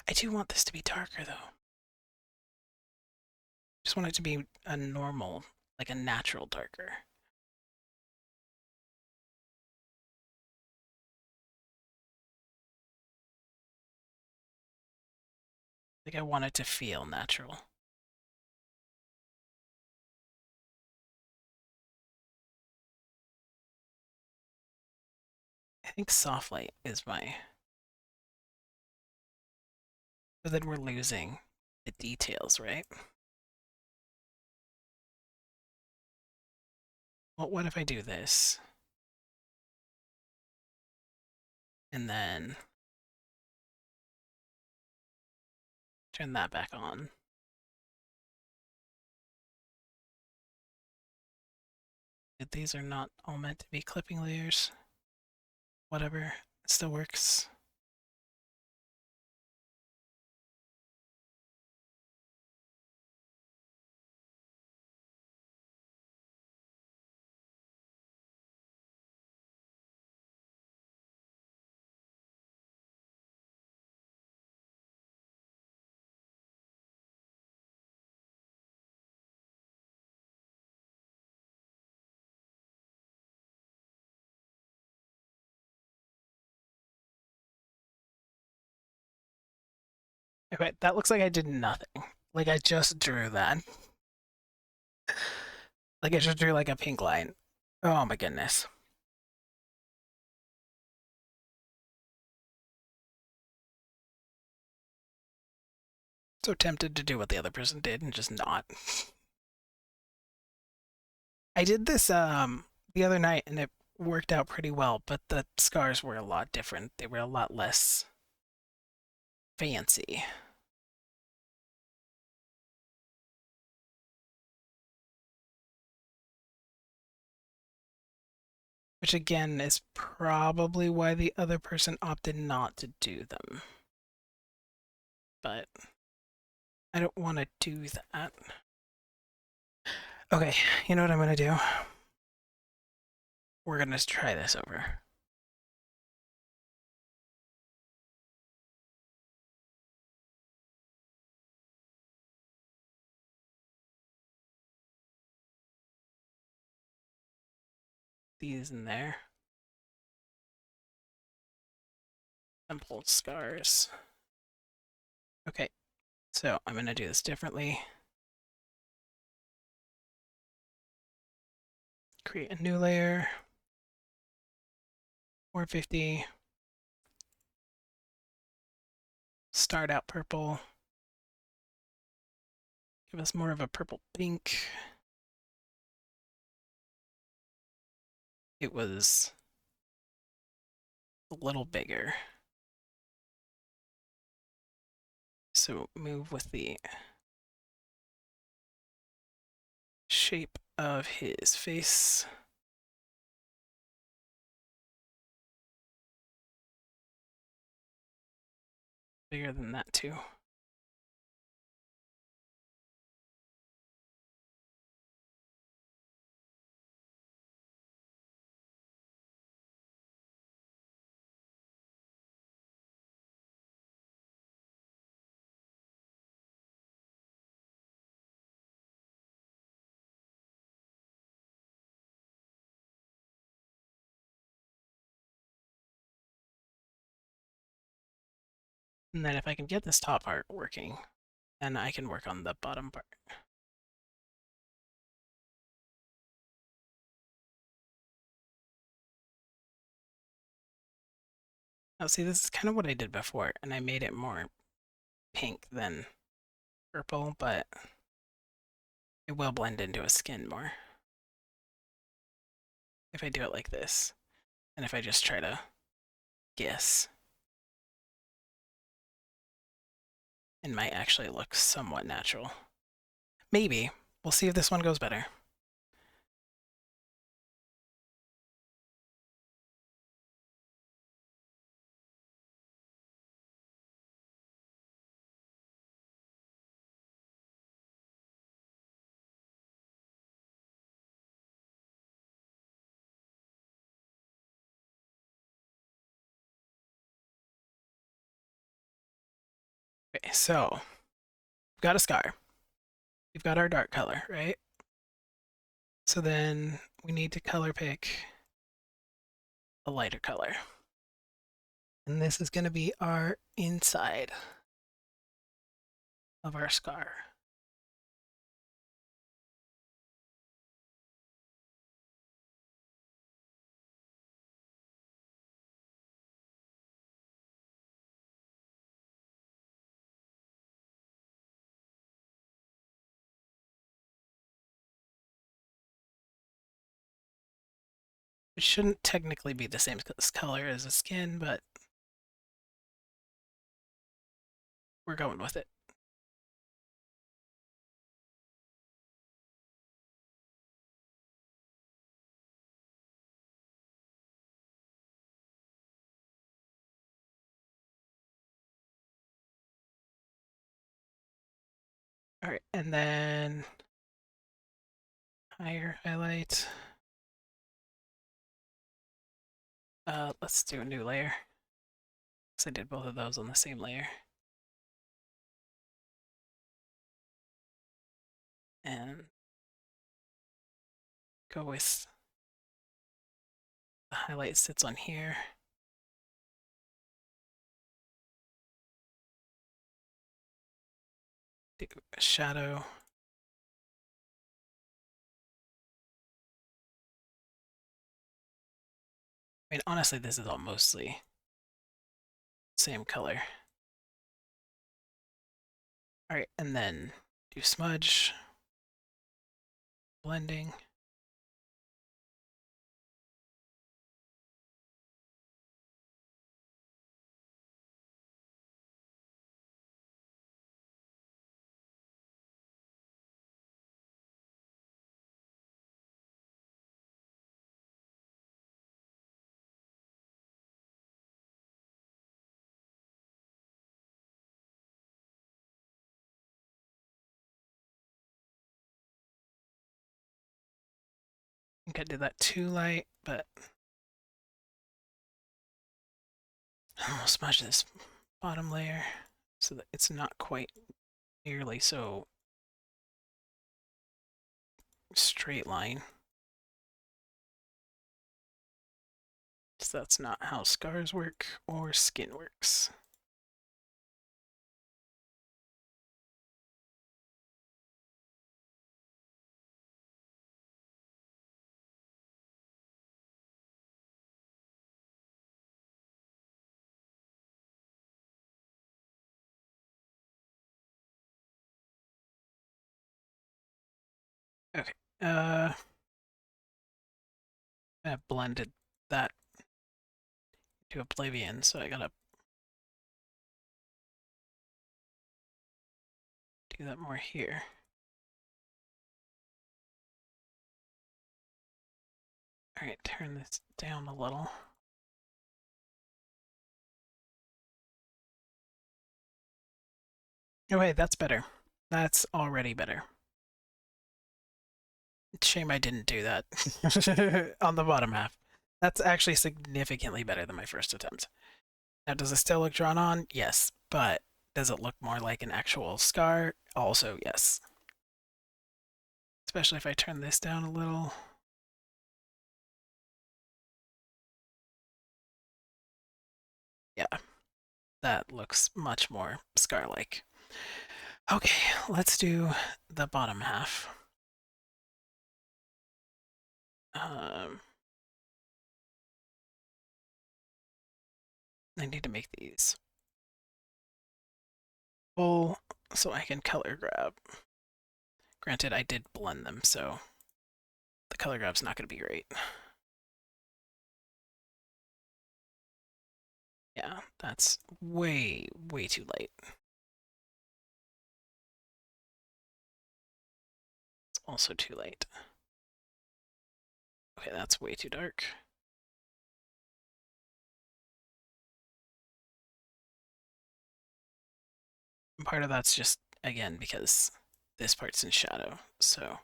I do want this to be darker, though. Just want it to be a normal, like a natural darker. Like I want it to feel natural. I think soft light is my... But then we're losing the details, right? Well, what if I do this? And then turn that back on. These are not all meant to be clipping layers. Whatever, it still works. Okay, that looks like I did nothing. Like I just drew that. Like I just drew like a pink line. Oh my goodness. So tempted to do what the other person did and just not. I did this the other night and it worked out pretty well, but the scars were a lot different. They were a lot less fancy. Which again is probably why the other person opted not to do them. But I don't want to do that. Okay, you know what I'm going to do? We're going to try this over. These in there. Simple scars. Okay, so I'm going to do this differently. Create a new layer. 450. Start out purple. Give us more of a purple pink. It was a little bigger. So move with the shape of his face. Bigger than that too. And then if I can get this top part working, then I can work on the bottom part. Now see, this is kind of what I did before, and I made it more pink than purple, but it will blend into his skin more. If I do it like this, and if I just try to guess, it might actually look somewhat natural. Maybe. We'll see if this one goes better. Okay, so we've got a scar. We've got our dark color, right? So then we need to color pick a lighter color. And this is going to be our inside of our scar. It shouldn't technically be the same color as the skin, but we're going with it. All right, and then higher highlight. Let's do a new layer. Because I did both of those on the same layer. And go with the highlight sits on here. Do a shadow. I mean, honestly, this is all mostly same color. All right, and then do smudge, blending. I think I did that too light, but I'll smudge this bottom layer so that it's not quite nearly so straight line. So that's not how scars work or skin works. Okay. I blended that to oblivion, so I gotta do that more here. All right, turn this down a little. Oh, hey, that's better. That's already better. Shame I didn't do that on the bottom half. That's actually significantly better than my first attempt. Now, does it still look drawn on? Yes, but does it look more like an actual scar? Also, yes. Especially if I turn this down a little. Yeah, that looks much more scar-like. Okay, let's do the bottom half. I need to make these full so I can color grab. Granted, I did blend them, so the color grab's not going to be great. Yeah, that's way, way too light. It's also too light. Okay, that's way too dark. And part of that's just, again, because this part's in shadow, so...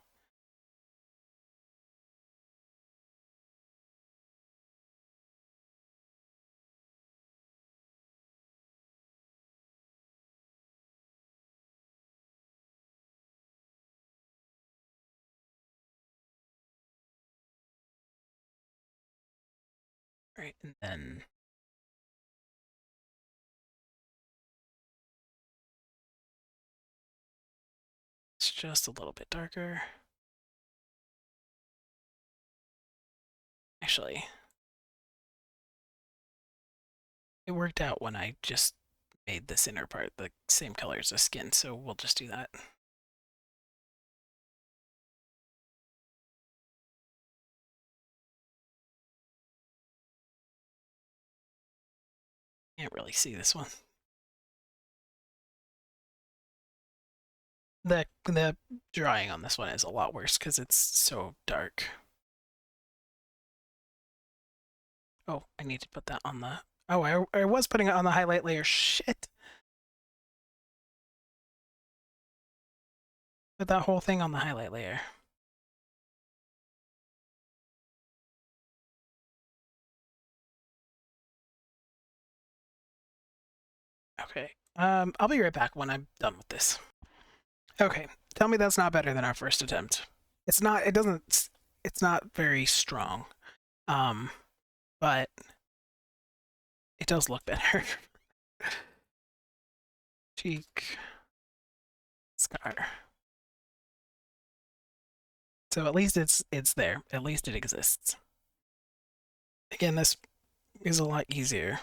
Right, and then it's just a little bit darker. Actually, it worked out when I just made this inner part the same color as the skin, so we'll just do that. Can't really see this one. The drawing on this one is a lot worse because it's so dark. Oh, I need to put that on the... Oh, I was putting it on the highlight layer. Shit. Put that whole thing on the highlight layer. Okay. I'll be right back when I'm done with this. Okay. Tell me that's not better than our first attempt. It's not, it doesn't, it's not very strong. Um, but it does look better. Cheek, scar. So at least it's there. At least it exists. Again, this is a lot easier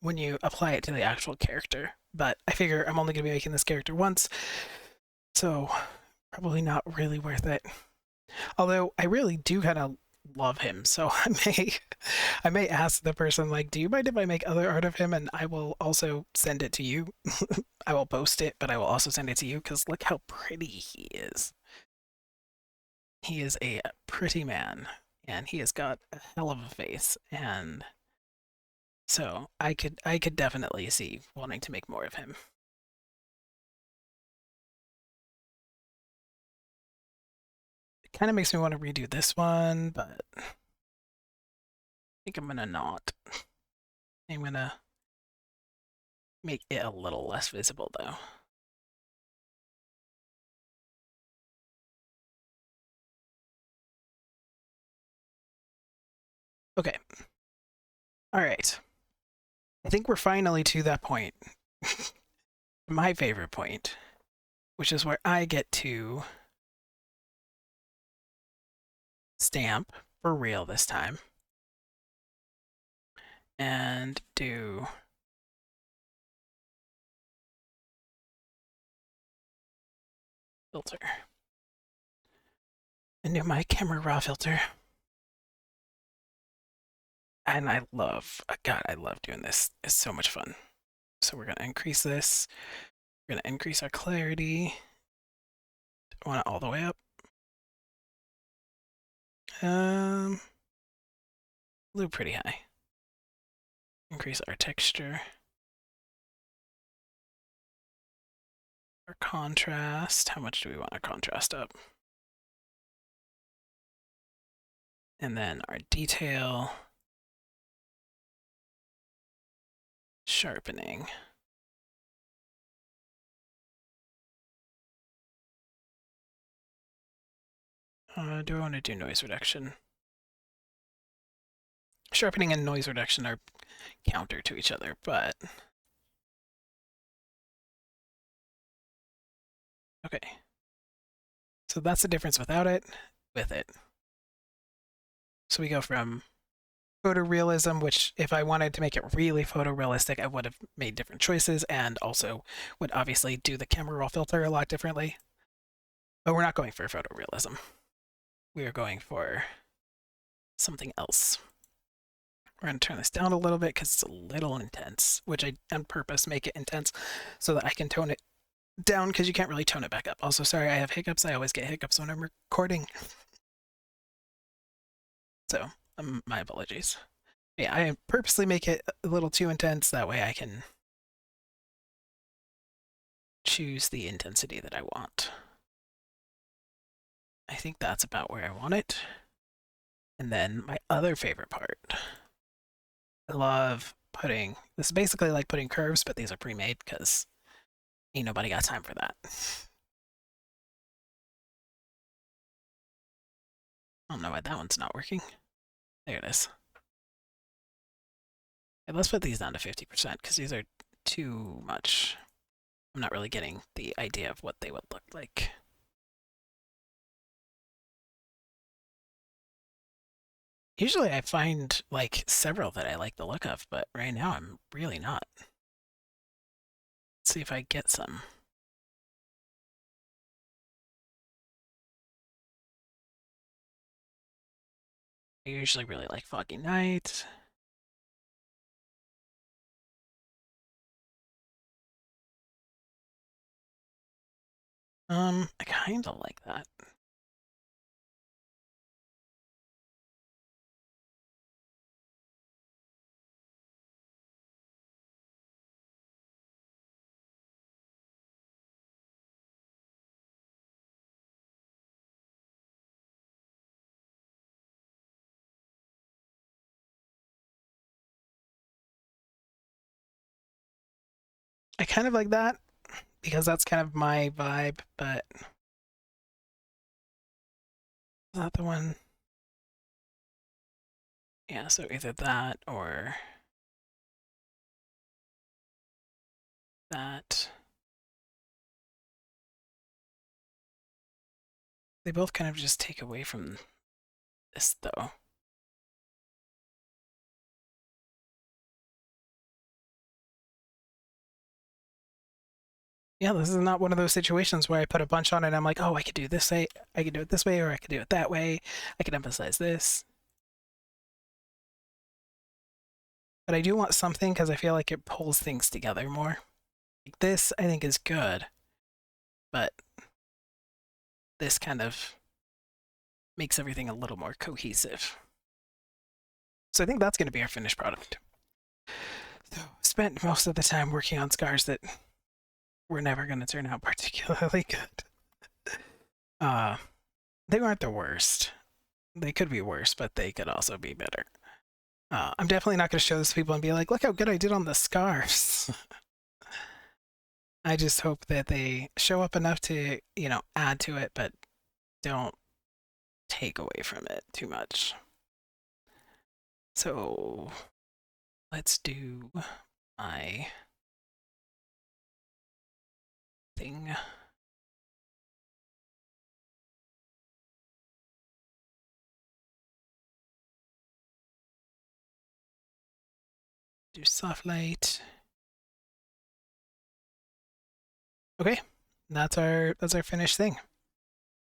when you apply it to the actual character. But I figure I'm only going to be making this character once, so probably not really worth it. Although I really do kind of love him, so I may ask the person like, "Do you mind if I make other art of him?" And I will also send it to you. I will post it, but I will also send it to you because look how pretty he is. He is a pretty man, and he has got a hell of a face, and so I could definitely see wanting to make more of him. It kind of makes me want to redo this one, but I think I'm gonna not. I'm gonna make it a little less visible though. Okay. All right. I think we're finally to that point. My favorite point, which is where I get to stamp for real this time and do filter and do my camera raw filter. And I love, God, I love doing this. It's so much fun. So we're gonna increase this. We're gonna increase our clarity. I want it all the way up. Blue pretty high. Increase our texture. Our contrast. How much do we want our contrast up? And then our detail. Sharpening. Do I want to do noise reduction? Sharpening and noise reduction are counter to each other, but okay. So that's the difference without it, with it. So we go from photorealism, which if I wanted to make it really photorealistic, I would have made different choices and also would obviously do the camera raw filter a lot differently. But we're not going for photorealism. We are going for something else. We're going to turn this down a little bit because it's a little intense, which I on purpose make it intense so that I can tone it down because you can't really tone it back up. Also, sorry, I have hiccups. I always get hiccups when I'm recording. So, my apologies. Yeah, I purposely make it a little too intense. That way I can choose the intensity that I want. I think that's about where I want it. And then my other favorite part. I love putting, this is basically like putting curves, but these are pre-made because ain't nobody got time for that. I don't know why that one's not working. There it is. And let's put these down to 50% because these are too much. I'm not really getting the idea of what they would look like. Usually I find like several that I like the look of, but right now I'm really not. Let's see if I get some. I usually really like Foggy Night. I kind of like that. I kind of like that because that's kind of my vibe, but is that the one? Yeah, so either that or that. They both kind of just take away from this, though. Yeah, this is not one of those situations where I put a bunch on it and I'm like, oh, I could do this way, I could do it this way, or I could do it that way. I could emphasize this. But I do want something because I feel like it pulls things together more. Like this, I think, is good, but this kind of makes everything a little more cohesive. So I think that's going to be our finished product. So spent most of the time working on scars that were never going to turn out particularly good. Uh, they weren't the worst. They could be worse, but they could also be better. I'm definitely not going to show this to people and be like, look how good I did on the scarves. I just hope that they show up enough to, add to it, but don't take away from it too much. So let's do my thing. Do soft light. Okay, that's our finished thing.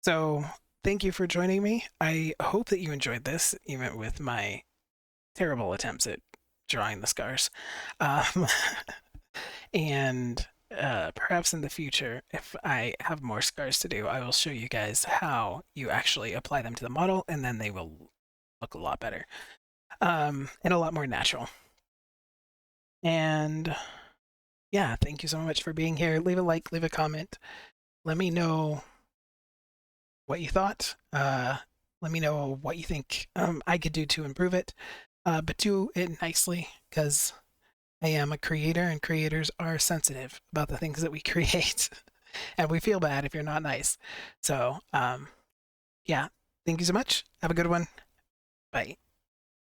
So thank you for joining me. I hope that you enjoyed this, even with my terrible attempts at drawing the scars. Um, and perhaps in the future, if I have more scars to do, I will show you guys how you actually apply them to the model, and then they will look a lot better and a lot more natural. And yeah, thank you so much for being here. Leave a like, leave a comment. Let me know what you thought. Let me know what you think I could do to improve it. But do it nicely because I am a creator and creators are sensitive about the things that we create. And we feel bad if you're not nice. So, yeah, thank you so much. Have a good one. Bye.